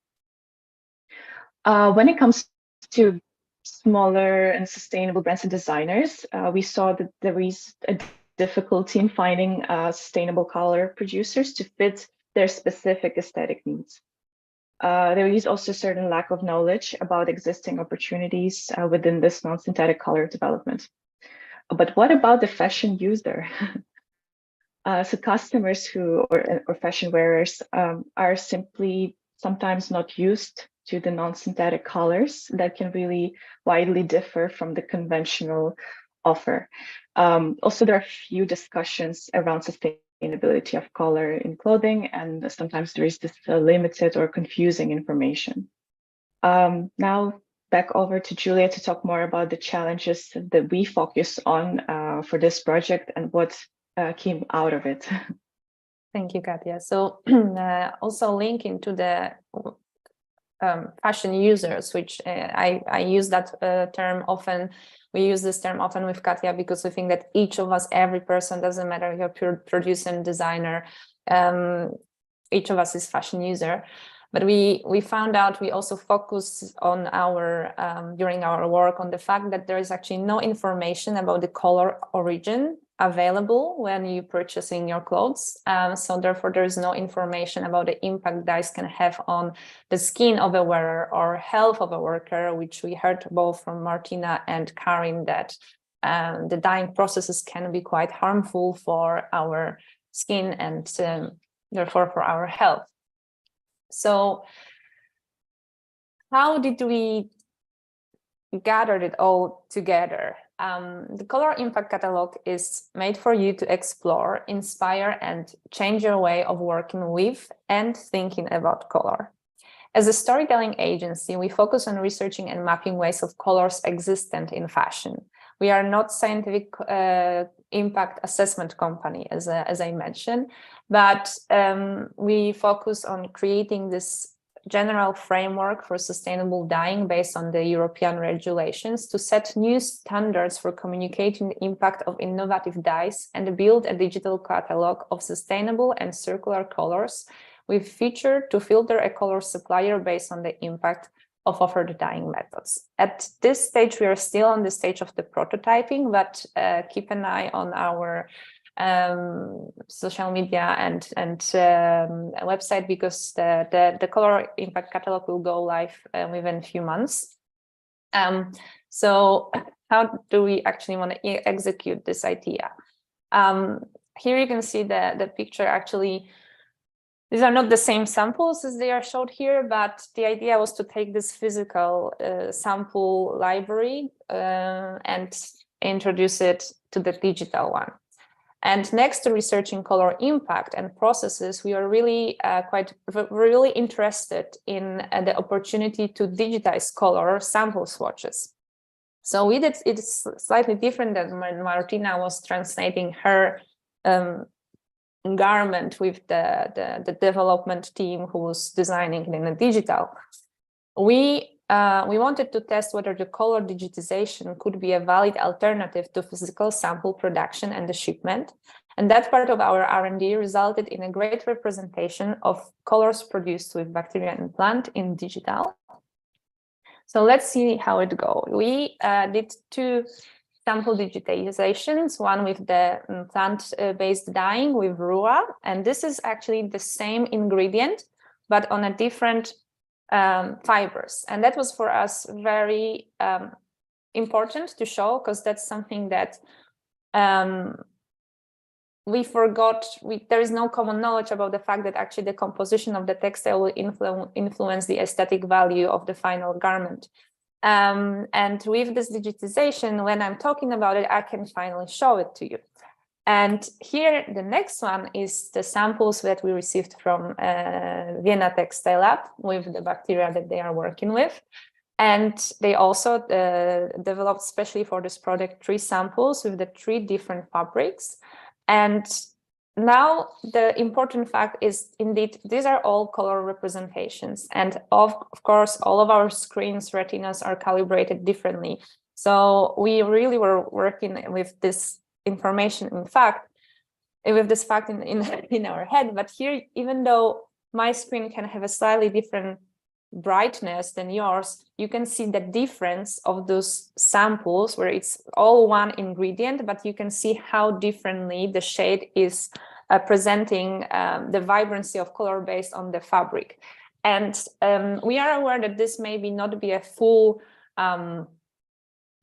When it comes to smaller and sustainable brands and designers, we saw that there is a difficulty in finding sustainable color producers to fit their specific aesthetic needs. There is also a certain lack of knowledge about existing opportunities within this non-synthetic color development. But what about the fashion user? So customers or fashion wearers are simply sometimes not used to the non-synthetic colors that can really widely differ from the conventional offer. Also, there are few discussions around sustainability of color in clothing, and sometimes there is this limited or confusing information. Now back over to Julia to talk more about the challenges that we focus on for this project and what came out of it. Thank you, Katia. So also linking to the fashion users, which I use that term often. We use this term often with Katia because we think that each of us, every person, doesn't matter if you're producer and designer, each of us is fashion user. But we found out we also focus on our during our work on the fact that there is actually no information about the color origin available when you purchasing your clothes. So therefore there is no information about the impact dyes can have on the skin of a wearer or health of a worker, which we heard both from Martina and Karin that the dyeing processes can be quite harmful for our skin and therefore for our health. So how did we gather it all together? The Colour Impact Catalogue is made for you to explore, inspire, and change your way of working with and thinking about color. As a storytelling agency, we focus on researching and mapping ways of colors existent in fashion. We are not scientific impact assessment company, as I mentioned, but we focus on creating this general framework for sustainable dyeing based on the European regulations to set new standards for communicating the impact of innovative dyes and build a digital catalog of sustainable and circular colors with feature to filter a color supplier based on the impact of offered dyeing methods. At this stage, we are still on the stage of the prototyping, but keep an eye on our social media and website because the Colour Impact Catalogue will go live within a few months. So how do we actually want to execute this idea? Here you can see the picture. Actually, these are not the same samples as they are showed here, but the idea was to take this physical sample library and introduce it to the digital one. And next to researching color impact and processes, we are really really interested in the opportunity to digitize color sample swatches. So we did it slightly different than when Martina was translating her garment with the development team who was designing it in a digital. We wanted to test whether the color digitization could be a valid alternative to physical sample production and the shipment. And that part of our R&D resulted in a great representation of colors produced with bacteria and plant in digital. So let's see how it goes. We did two sample digitizations, one with the plant-based dyeing with Rua, and this is actually the same ingredient, but on a different fibers. And that was for us very important to show, because that's something that we forgot. There is no common knowledge about the fact that actually the composition of the textile will influence the aesthetic value of the final garment. And with this digitization, when I'm talking about it, I can finally show it to you. And here, the next one is the samples that we received from Vienna Textile Lab with the bacteria that they are working with. And they also developed, especially for this project, 3 samples with the 3 different fabrics. And now the important fact is, indeed, these are all color representations. And of course, all of our screens, retinas are calibrated differently. So we really were working with this information, in fact, with this fact in our head. But here, even though my screen can have a slightly different brightness than yours, you can see the difference of those samples where it's all one ingredient, but you can see how differently the shade is presenting the vibrancy of color based on the fabric. And we are aware that this may not be a full,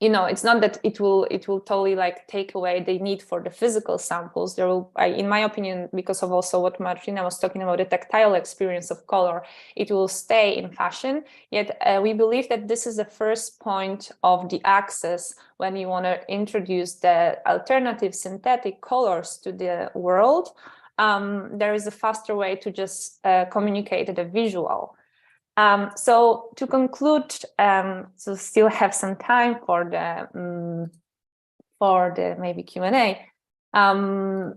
it's not that it will totally like take away the need for the physical samples. There will, in my opinion, because of also what Martina was talking about, the tactile experience of color, it will stay in fashion. Yet we believe that this is the first point of the access when you want to introduce the alternative synthetic colors to the world. There is a faster way to just communicate the visual. So to conclude, so still have some time for the maybe Q&A. The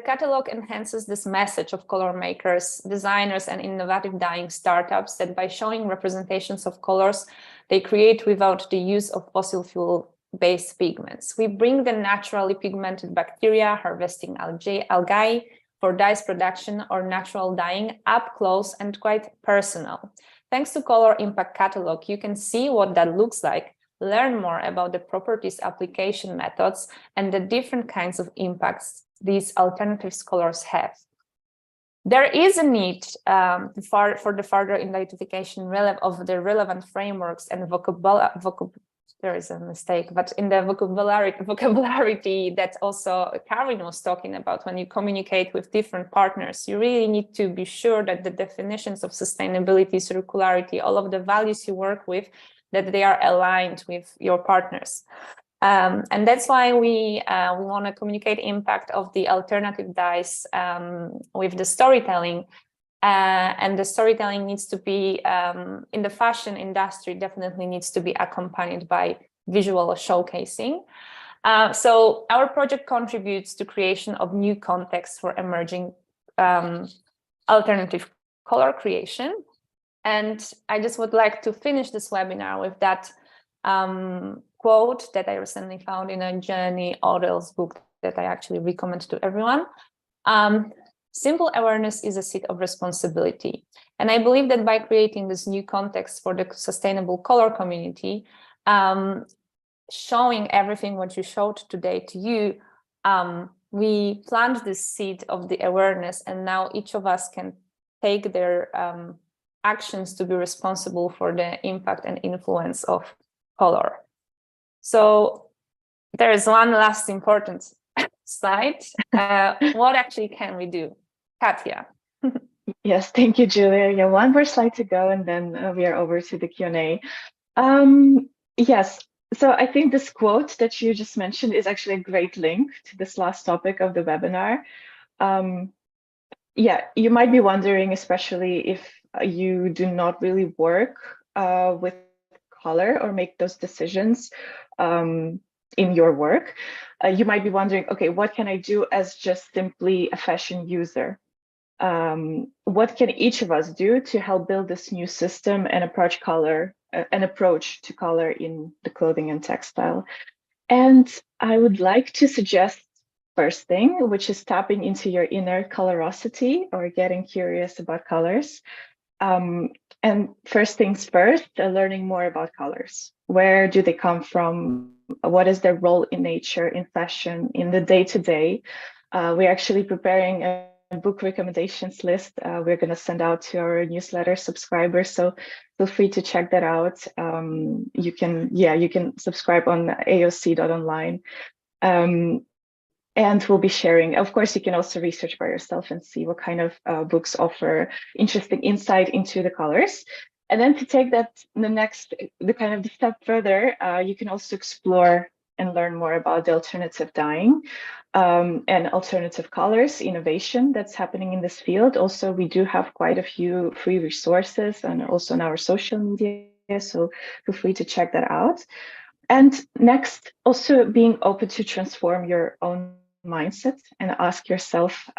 catalog enhances this message of color makers, designers, and innovative dyeing startups that by showing representations of colors, they create without the use of fossil fuel-based pigments. We bring the naturally pigmented bacteria, harvesting algae for dyes production or natural dyeing up close and quite personal. Thanks to Colour Impact Catalogue, you can see what that looks like, learn more about the properties, application methods, and the different kinds of impacts these alternative colors have. There is a need for the further identification of the relevant frameworks and there is a mistake, but in the vocabulary that also Karin was talking about, when you communicate with different partners, you really need to be sure that the definitions of sustainability, circularity, all of the values you work with, that they are aligned with your partners. And that's why we want to communicate impact of the alternative dyes with the storytelling. And the storytelling needs to be, in the fashion industry, definitely needs to be accompanied by visual showcasing. So our project contributes to creation of new contexts for emerging alternative color creation. And I just would like to finish this webinar with that quote that I recently found in a Jenny Odell's book that I actually recommend to everyone. Simple awareness is a seed of responsibility. And I believe that by creating this new context for the sustainable color community, showing everything what you showed today to you, we plant this seed of the awareness, and now each of us can take their actions to be responsible for the impact and influence of color. So there is one last important slide. What actually can we do? Katja. Yes, thank you, Julia. Yeah, one more slide to go, and then we are over to the Q&A. Yes, so I think this quote that you just mentioned is actually a great link to this last topic of the webinar. Yeah, you might be wondering, especially if you do not really work with color or make those decisions in your work, you might be wondering, okay, what can I do as just simply a fashion user? What can each of us do to help build this new system and approach to color in the clothing and textile? And I would like to suggest first thing, which is tapping into your inner Colourosity or getting curious about colors. And first things first, learning more about colors. Where do they come from? What is their role in nature, in fashion, in the day-to-day? We're actually preparing a book recommendations list we're going to send out to our newsletter subscribers, so feel free to check that out. You can subscribe on aoc.online, and we'll be sharing. Of course, you can also research by yourself and see what kind of books offer interesting insight into the colors. And then to take that the step further, you can also explore and learn more about the alternative dyeing and alternative colors innovation that's happening in this field. Also, we do have quite a few free resources and also on our social media, so feel free to check that out. And next, also being open to transform your own mindset and ask yourself,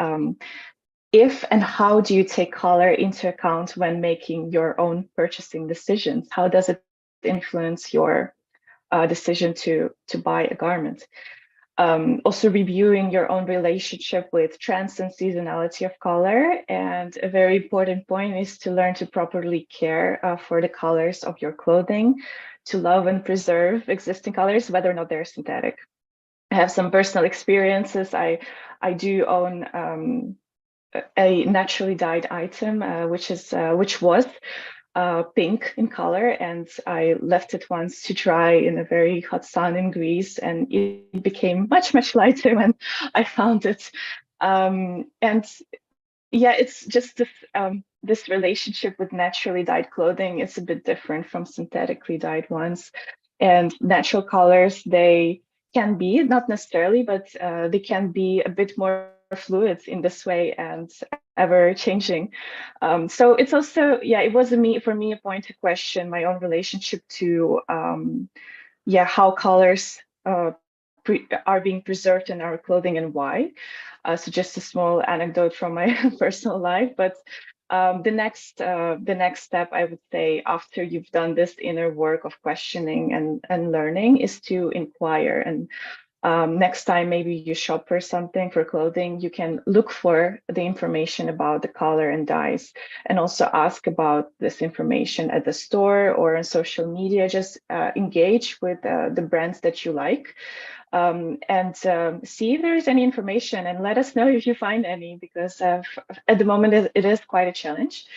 if and how do you take color into account when making your own purchasing decisions? How does it influence your decision to buy a garment? Also reviewing your own relationship with trends and seasonality of color. And a very important point is to learn to properly care for the colors of your clothing, to love and preserve existing colors, whether or not they're synthetic. I have some personal experiences. I do own a naturally dyed item, which was pink in color, and I left it once to dry in a very hot sun in Greece, and it became much lighter when I found it. And yeah, it's just this relationship with naturally dyed clothing is a bit different from synthetically dyed ones. And natural colors, they can be, not necessarily, but they can be a bit more fluid in this way and ever changing. So it's also, yeah, it was for me a point to question my own relationship to, yeah, how colors are being preserved in our clothing and why. So just a small anecdote from my personal life, but the next step, I would say, after you've done this inner work of questioning and learning, is to inquire. And next time maybe you shop for something, for clothing, you can look for the information about the color and dyes, and also ask about this information at the store or on social media. Just engage with the brands that you like, and see if there is any information, and let us know if you find any, because at the moment it is quite a challenge.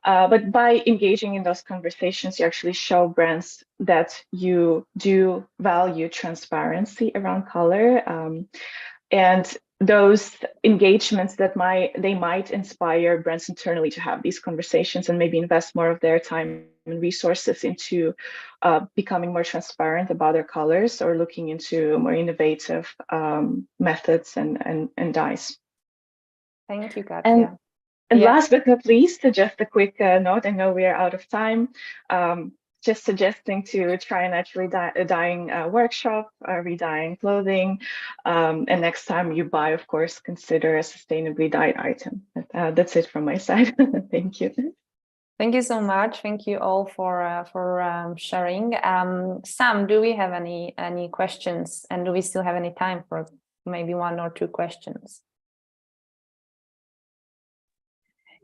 But by engaging in those conversations, you actually show brands that you do value transparency around color, and those engagements that they might inspire brands internally to have these conversations and maybe invest more of their time and resources into becoming more transparent about their colors, or looking into more innovative methods and dyes. Thank you, Katja. And last but not least, just a quick note, I know we are out of time, just suggesting to try a naturally dyeing workshop, redyeing clothing, and next time you buy, of course, consider a sustainably dyed item. That's it from my side. Thank you. Thank you so much. Thank you all for sharing. Sam, do we have any questions, and do we still have any time for maybe 1 or 2 questions?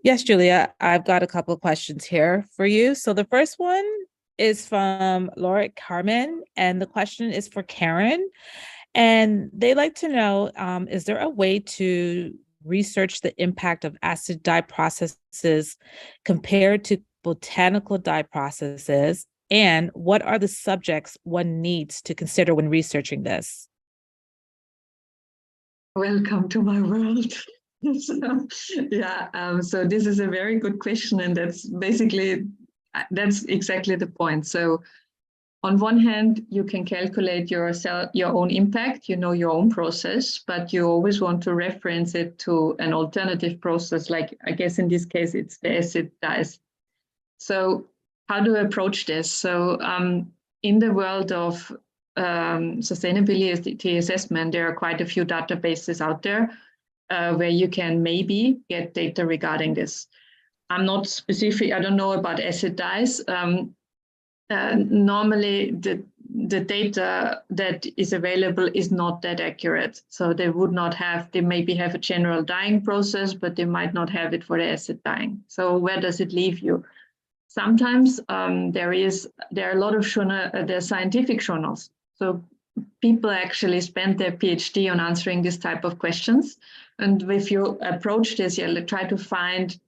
Yes, Julia, I've got a couple of questions here for you. So the first one is from Laura Carmen, and the question is for Karen. And they'd like to know, is there a way to research the impact of acid dye processes compared to botanical dye processes? And what are the subjects one needs to consider when researching this? Welcome to my world. So this is a very good question, and that's exactly the point. So on one hand, you can calculate your own impact, your own process, but you always want to reference it to an alternative process, like I guess in this case it's the acid dyes. So how do I approach this? So in the world of sustainability assessment, there are quite a few databases out there where you can maybe get data regarding this. I'm not specific, I don't know about acid dyes. Normally the data that is available is not that accurate. So they maybe have a general dyeing process, but they might not have it for the acid dyeing. So where does it leave you? Sometimes there are a lot of there are scientific journals. So people actually spend their PhD on answering this type of questions. And if you approach this, you'll try to find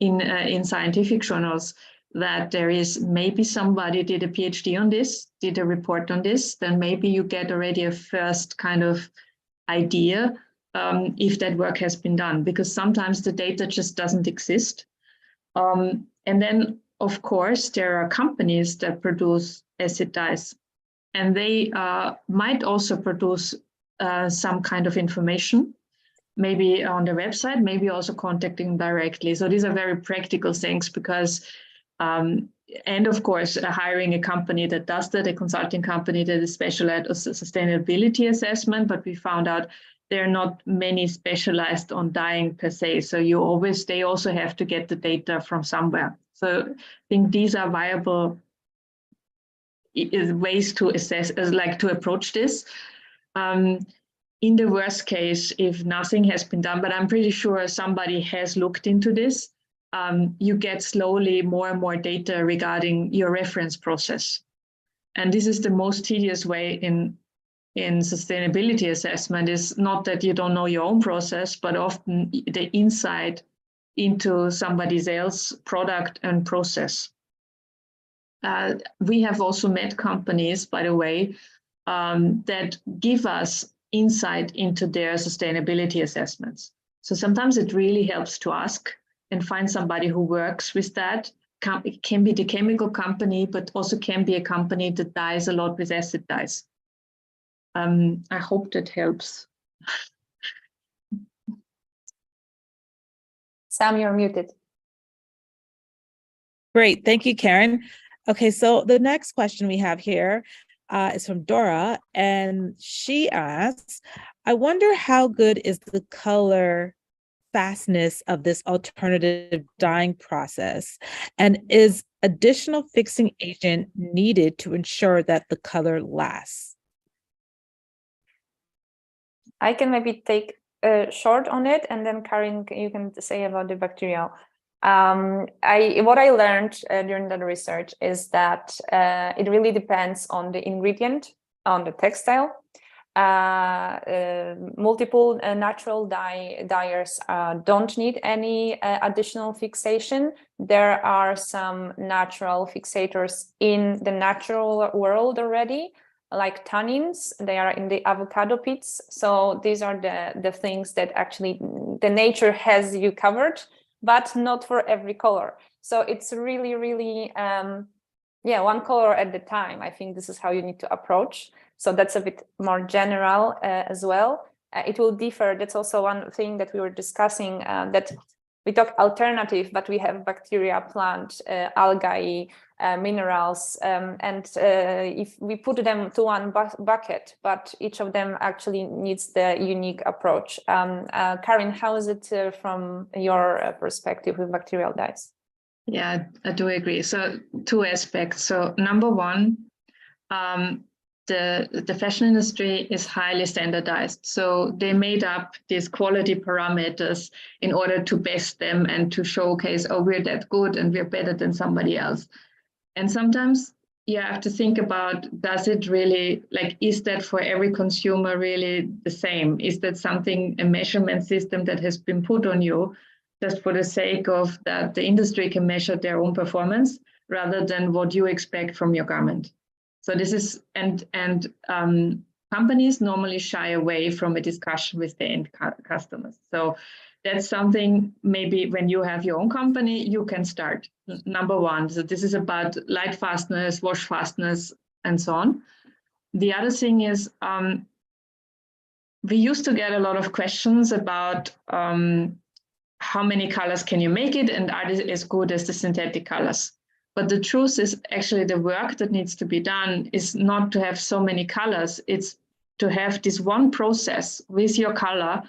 in scientific journals that there is maybe somebody did a PhD on this, did a report on this, then maybe you get already a first kind of idea if that work has been done, because sometimes the data just doesn't exist. And then, of course, there are companies that produce acid dyes, and they might also produce some kind of information, maybe on their website, maybe also contacting directly. So these are very practical things, because and of course, hiring a company that does that, a consulting company that is specialized on sustainability assessment, but we found out there are not many specialized on dyeing per se. So they also have to get the data from somewhere. So I think these are viable ways to assess, to approach this. In the worst case, if nothing has been done, but I'm pretty sure somebody has looked into this, you get slowly more and more data regarding your reference process. And this is the most tedious way in in sustainability assessment is not that you don't know your own process, but often the insight into somebody else's product and process. We have also met companies, by the way, that give us insight into their sustainability assessments. So sometimes it really helps to ask and find somebody who works with that. It can be the chemical company, but also can be a company that dyes a lot with acid dyes. I hope that helps. Sam, you're muted. Great, thank you, Karen. Okay, so the next question we have here is from Dora, and she asks, I wonder how good is the color fastness of this alternative dyeing process, and is additional fixing agent needed to ensure that the color lasts? I can maybe take a short on it, and then Karin, you can say about the bacterial. What I learned during the research is that it really depends on the ingredient, on the textile. Multiple natural dyers don't need any additional fixation. There are some natural fixators in the natural world already, like tannins. They are in the avocado pits. So these are the things that actually the nature has you covered, but not for every color. So it's really, really, one color at the time. I think this is how you need to approach. So that's a bit more general as well. It will differ. That's also one thing that we were discussing, that we talk alternative, but we have bacteria, plant, algae, minerals, and if we put them to one bucket, but each of them actually needs the unique approach. Karin, how is it from your perspective with bacterial dyes? Yeah, I do agree. So 2 aspects. So number one, the fashion industry is highly standardized. So they made up these quality parameters in order to best them and to showcase, oh, we're that good and we're better than somebody else. And sometimes you have to think about, does it really, like, is that for every consumer really the same? Is that something, a measurement system that has been put on you just for the sake of that the industry can measure their own performance rather than what you expect from your garment? So this is, and companies normally shy away from a discussion with the end customers. So that's something maybe when you have your own company, you can start. Number one, so this is about light fastness, wash fastness, and so on. The other thing is, we used to get a lot of questions about how many colors can you make it and are they as good as the synthetic colors? But the truth is actually the work that needs to be done is not to have so many colors. It's to have this one process with your color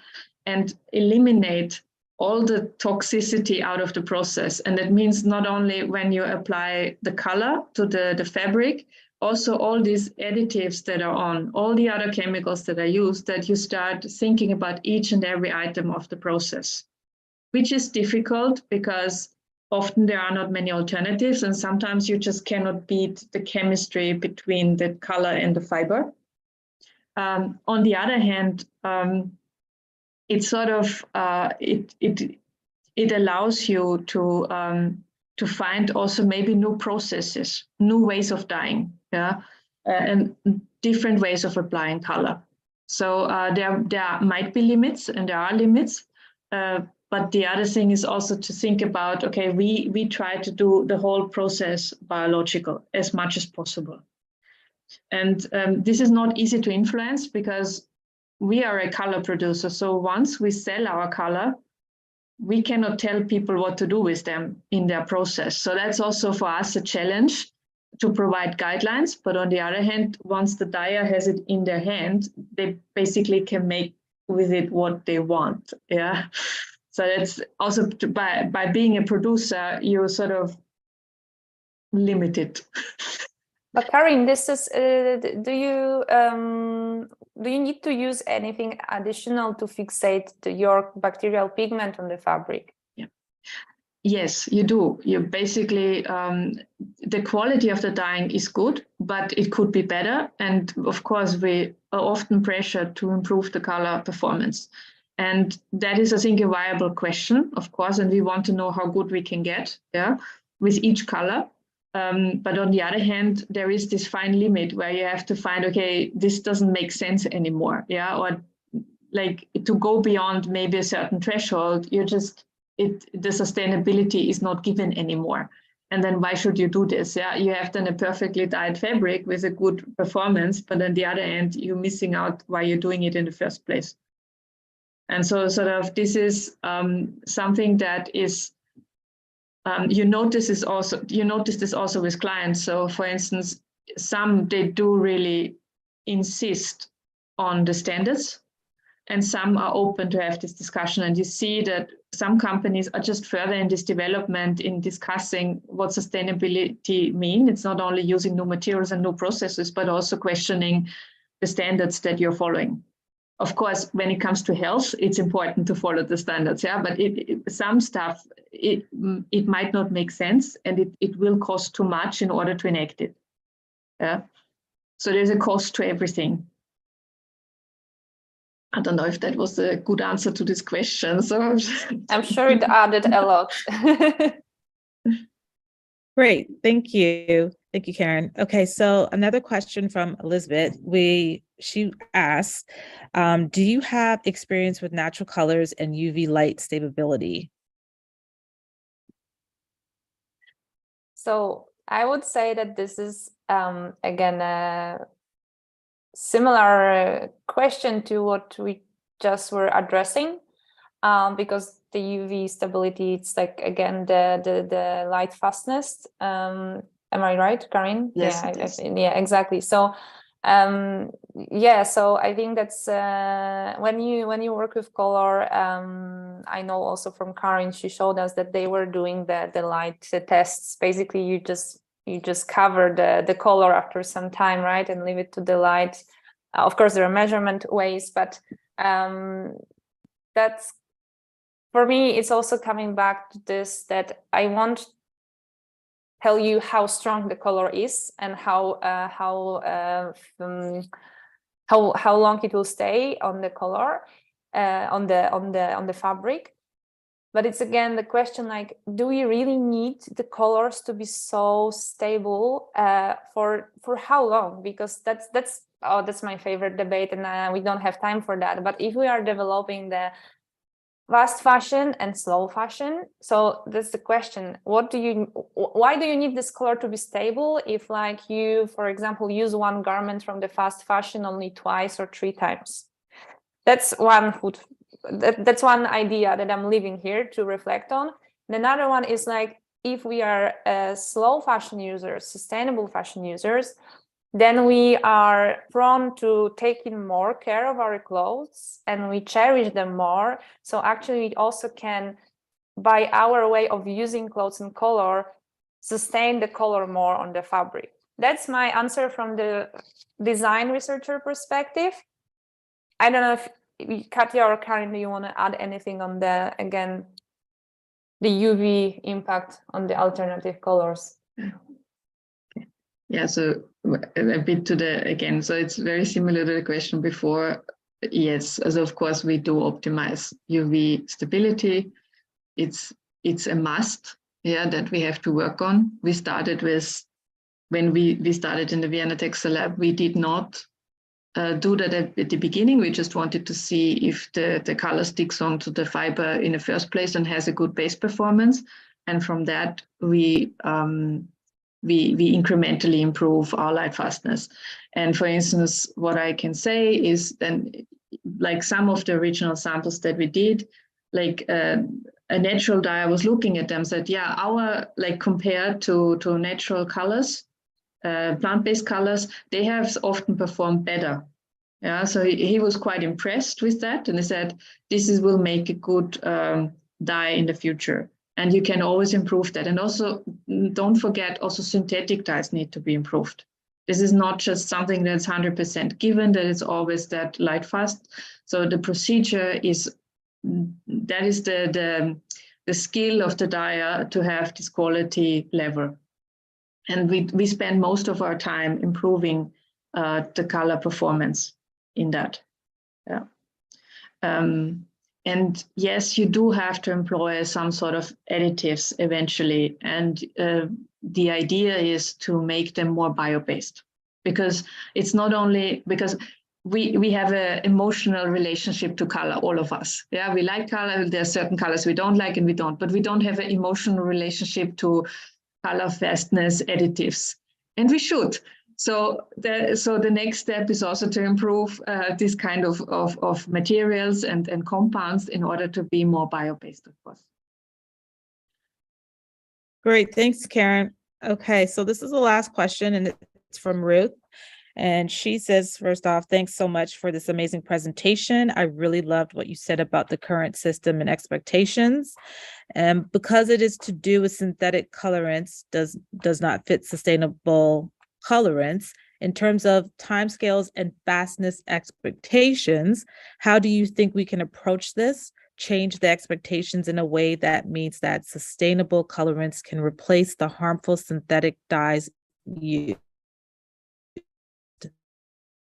and eliminate all the toxicity out of the process. And that means not only when you apply the color to the fabric, also all these additives that are on, all the other chemicals that are used, that you start thinking about each and every item of the process, which is difficult because often there are not many alternatives, and sometimes you just cannot beat the chemistry between the color and the fiber. On the other hand, it's sort of it allows you to find also maybe new processes, new ways of dyeing, and different ways of applying color. So there might be limits, and there are limits. But the other thing is also to think about, okay, we try to do the whole process biological as much as possible. And this is not easy to influence because we are a color producer. So once we sell our color, we cannot tell people what to do with them in their process. So that's also for us a challenge to provide guidelines. But on the other hand, once the dyer has it in their hand, they basically can make with it what they want. Yeah. So that's also by being a producer, you're sort of limited. But Karin, this is do you need to use anything additional to fixate your bacterial pigment on the fabric? Yeah. Yes, you do. You basically the quality of the dyeing is good, but it could be better. And of course, we are often pressured to improve the color performance. And that is, I think, a viable question, of course, and we want to know how good we can get, with each color. But on the other hand, there is this fine limit where you have to find, okay, this doesn't make sense anymore, or like to go beyond maybe a certain threshold, the sustainability is not given anymore. And then why should you do this? You have then a perfectly dyed fabric with a good performance, but on the other hand, you're missing out why you're doing it in the first place. And so sort of this is something that is, you notice this also with clients. So for instance, they do really insist on the standards, and some are open to have this discussion. And you see that some companies are just further in this development in discussing what sustainability means. It's not only using new materials and new processes, but also questioning the standards that you're following. Of course, when it comes to health, it's important to follow the standards, but some stuff, it might not make sense, and it will cost too much in order to enact it. So there's a cost to everything. I don't know if that was a good answer to this question. So I'm sure it added a lot. Great, thank you. Thank you, Karen. Okay, so another question from Elizabeth. She asks, do you have experience with natural colors and UV light stability? So I would say that this is, again, a similar question to what we just were addressing, because the UV stability, it's like, again, the light fastness. Am I right, Karin? Yes, yeah, exactly. So so I think that's when you work with color, I know also from Karin, she showed us that they were doing the light tests. Basically, you just cover the color after some time, right, and leave it to the light. Of course, there are measurement ways, but that's, for me, it's also coming back to this, that I want tell you how strong the color is and how long it will stay on the color, on the fabric. But it's again the question, like, do we really need the colors to be so stable for how long? Because that's my favorite debate, and we don't have time for that. But if we are developing the fast fashion and slow fashion, so that's the question, why do you need this color to be stable if, like, you, for example, use one garment from the fast fashion only 2 or 3 times? That's that's one idea that I'm leaving here to reflect on. And another one is, like, if we are slow fashion users, sustainable fashion users, then we are prone to taking more care of our clothes and we cherish them more. So actually we also can, by our way of using clothes and color, sustain the color more on the fabric. That's my answer from the design researcher perspective. I don't know if Katja or Karin, do you want to add anything on the UV impact on the alternative colors? Yeah, so a bit to again, so it's very similar to the question before. Yes, as of course we do optimize UV stability. It's a must, that we have to work on. We started with, when we started in the Vienna Textile Lab, we did not do that at the beginning. We just wanted to see if the color sticks onto the fiber in the first place and has a good base performance. And from that, we incrementally improve our light fastness. And for instance, what I can say is then, like some of the original samples that we did, like a natural dyer was looking at them, said, yeah, our, like, compared to natural colors, plant-based colors, they have often performed better. Yeah, so he was quite impressed with that, and he said, this will make a good dye in the future. And you can always improve that. And also, don't forget, also synthetic dyes need to be improved. This is not just something that's 100% given, that it's always that light fast. So the procedure is, that is the skill of the dyer to have this quality level. And we spend most of our time improving the color performance in that. Yeah. And yes, you do have to employ some sort of additives eventually. And the idea is to make them more bio-based, because it's not only because we have an emotional relationship to color, all of us. Yeah, we like color. There are certain colors we don't like and we don't, but we don't have an emotional relationship to color fastness additives, and we should. So the next step is also to improve this kind of materials and compounds in order to be more bio-based, of course. Great, thanks, Karen. Okay, so this is the last question, and it's from Ruth. And she says, first off, thanks so much for this amazing presentation. I really loved what you said about the current system and expectations. And because it is to do with synthetic colorants, does not fit sustainable colorants. In terms of timescales and fastness expectations, how do you think we can approach this, change the expectations in a way that means that sustainable colorants can replace the harmful synthetic dyes used?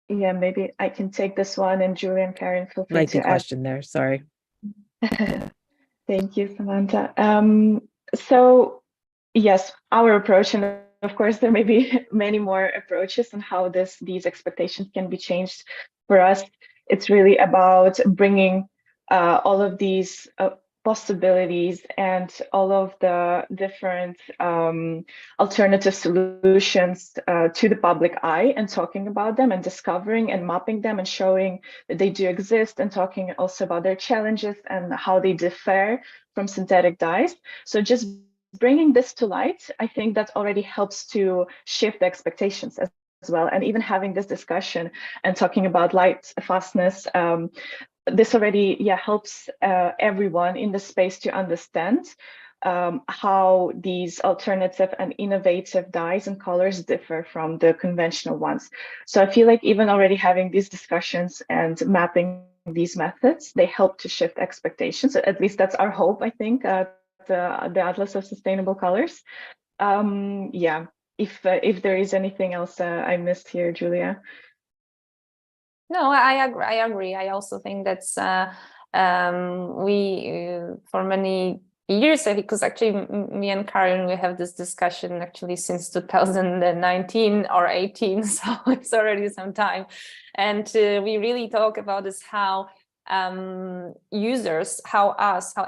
Yeah, maybe I can take this one, and Julia and Karen, feel free Lengthy to add. question there, sorry. Thank you, Samantha. So yes, our approach, and of course there may be many more approaches on how these expectations can be changed. For us, it's really about bringing all of these possibilities and all of the different alternative solutions to the public eye, and talking about them and discovering and mapping them and showing that they do exist, and talking also about their challenges and how they differ from synthetic dyes. So just bringing this to light, I think that already helps to shift the expectations as well. And even having this discussion and talking about light fastness, this already helps everyone in the space to understand how these alternative and innovative dyes and colors differ from the conventional ones. So I feel like even already having these discussions and mapping these methods, they help to shift expectations. At least that's our hope, I think, the Atlas of Sustainable Colors. Yeah, if there is anything else I missed here, Julia. No, I agree. I also think that's we for many years, because actually me and Karen, we have this discussion actually since 2019 or 18, so it's already some time, and we really talk about this, how users, how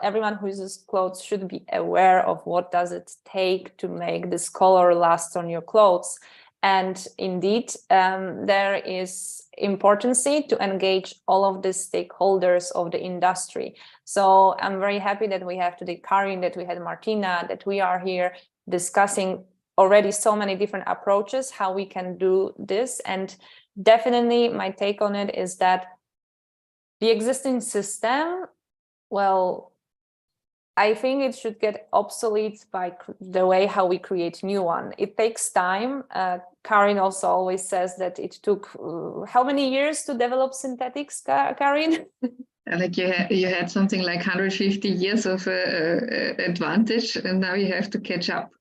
everyone who uses clothes should be aware of what does it take to make this color last on your clothes. And indeed, there is importance to engage all of the stakeholders of the industry. So I'm very happy that we have today Karin, that we had Martina, that we are here discussing already so many different approaches, how we can do this. And definitely my take on it is that the existing system, well, I think it should get obsolete by the way how we create new one. It takes time. Karin also always says that it took how many years to develop synthetics, Karin? Like you had something like 150 years of advantage, and now you have to catch up.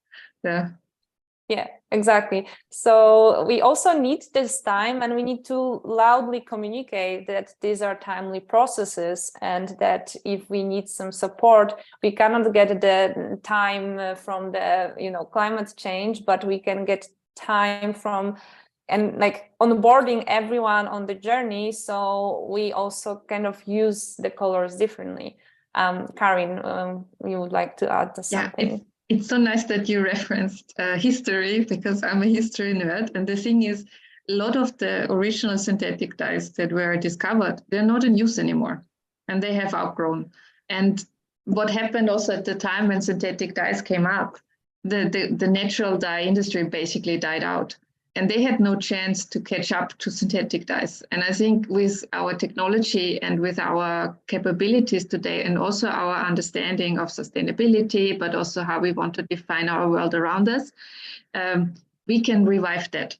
Yeah, exactly. So we also need this time, and we need to loudly communicate that these are timely processes, and that if we need some support, we cannot get the time from the climate change, but we can get time from and like onboarding everyone on the journey. So we also kind of use the colors differently. Karin, you would like to add something? Yeah, it's so nice that you referenced history, because I'm a history nerd. And the thing is, a lot of the original synthetic dyes that were discovered, they're not in use anymore, and they have outgrown. And what happened also at the time when synthetic dyes came up, the natural dye industry basically died out, and they had no chance to catch up to synthetic dyes. And I think with our technology and with our capabilities today, and also our understanding of sustainability, but also how we want to define our world around us, we can revive that.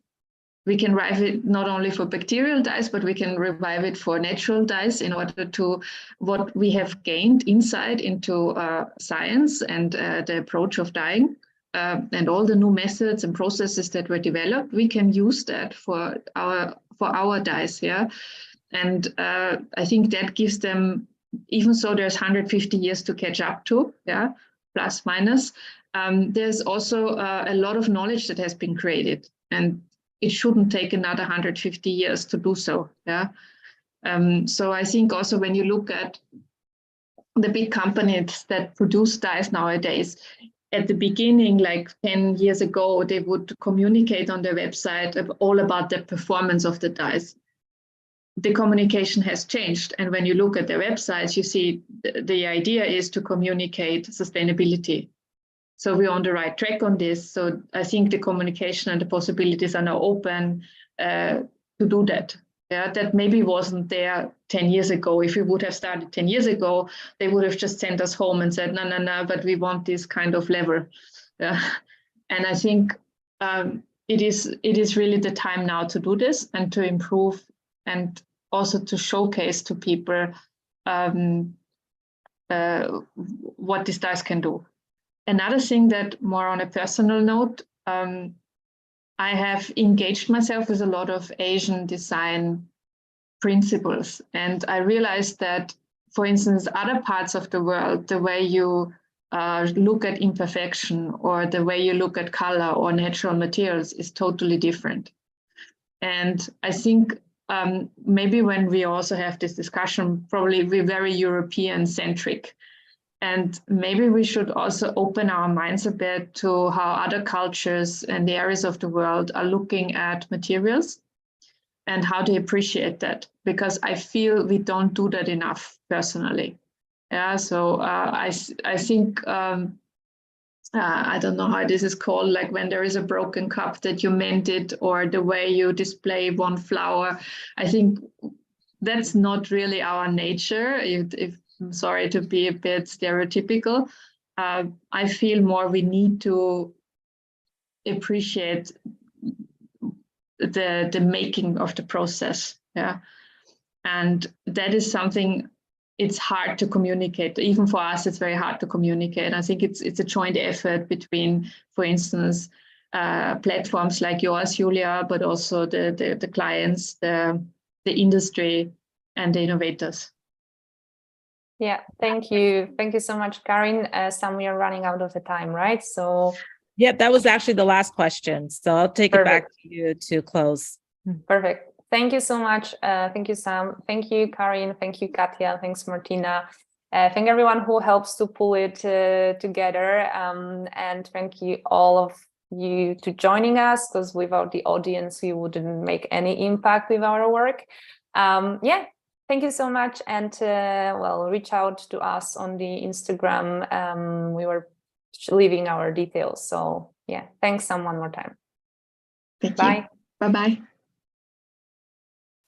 We can revive it not only for bacterial dyes, but we can revive it for natural dyes, in order to what we have gained insight into science and the approach of dyeing. and all the new methods and processes that were developed, we can use that for our dyes. Yeah, and I think that gives them, even so there's 150 years to catch up to, yeah, plus minus. There's also a lot of knowledge that has been created, and it shouldn't take another 150 years to do so. Yeah. So I think also when you look at the big companies that produce dyes nowadays, at the beginning, like 10 years ago, they would communicate on their website all about the performance of the dyes. The communication has changed. And when you look at their websites, you see the idea is to communicate sustainability. So we're on the right track on this. So I think the communication and the possibilities are now open to do that. Yeah, that maybe wasn't there 10 years ago. If we would have started 10 years ago, they would have just sent us home and said, no, but we want this kind of level. Yeah. And I think it is really the time now to do this and to improve, and also to showcase to people what these dyes can do. Another thing that, more on a personal note, I have engaged myself with a lot of Asian design principles. And I realized that, for instance, other parts of the world, the way you look at imperfection or the way you look at color or natural materials is totally different. And I think maybe when we also have this discussion, probably we're very European-centric. And maybe we should also open our minds a bit to how other cultures and the areas of the world are looking at materials and how they appreciate that, because I feel we don't do that enough personally. Yeah, so I think, I don't know how this is called, like when there is a broken cup that you mend it, or the way you display one flower. I think that's not really our nature. I'm sorry to be a bit stereotypical. I feel more we need to appreciate the making of the process. Yeah, and that is something it's hard to communicate. Even for us, it's very hard to communicate. I think it's a joint effort between, for instance, platforms like yours, Julia, but also the clients, the industry, and the innovators. Yeah, thank you. Thank you so much, Karin. Sam, we are running out of the time, right? So yep, that was actually the last question. So I'll take it back to you to close. Perfect. Thank you so much. Thank you, Sam. Thank you, Karin. Thank you, Katja. Thanks, Martina. Thank everyone who helps to pull it together. And thank you all of you to joining us, because without the audience, we wouldn't make any impact with our work. Yeah. Thank you so much, and well, reach out to us on the Instagram. We were leaving our details. So yeah, thanks, Sam, one more time. Thank Bye. you. Bye-bye.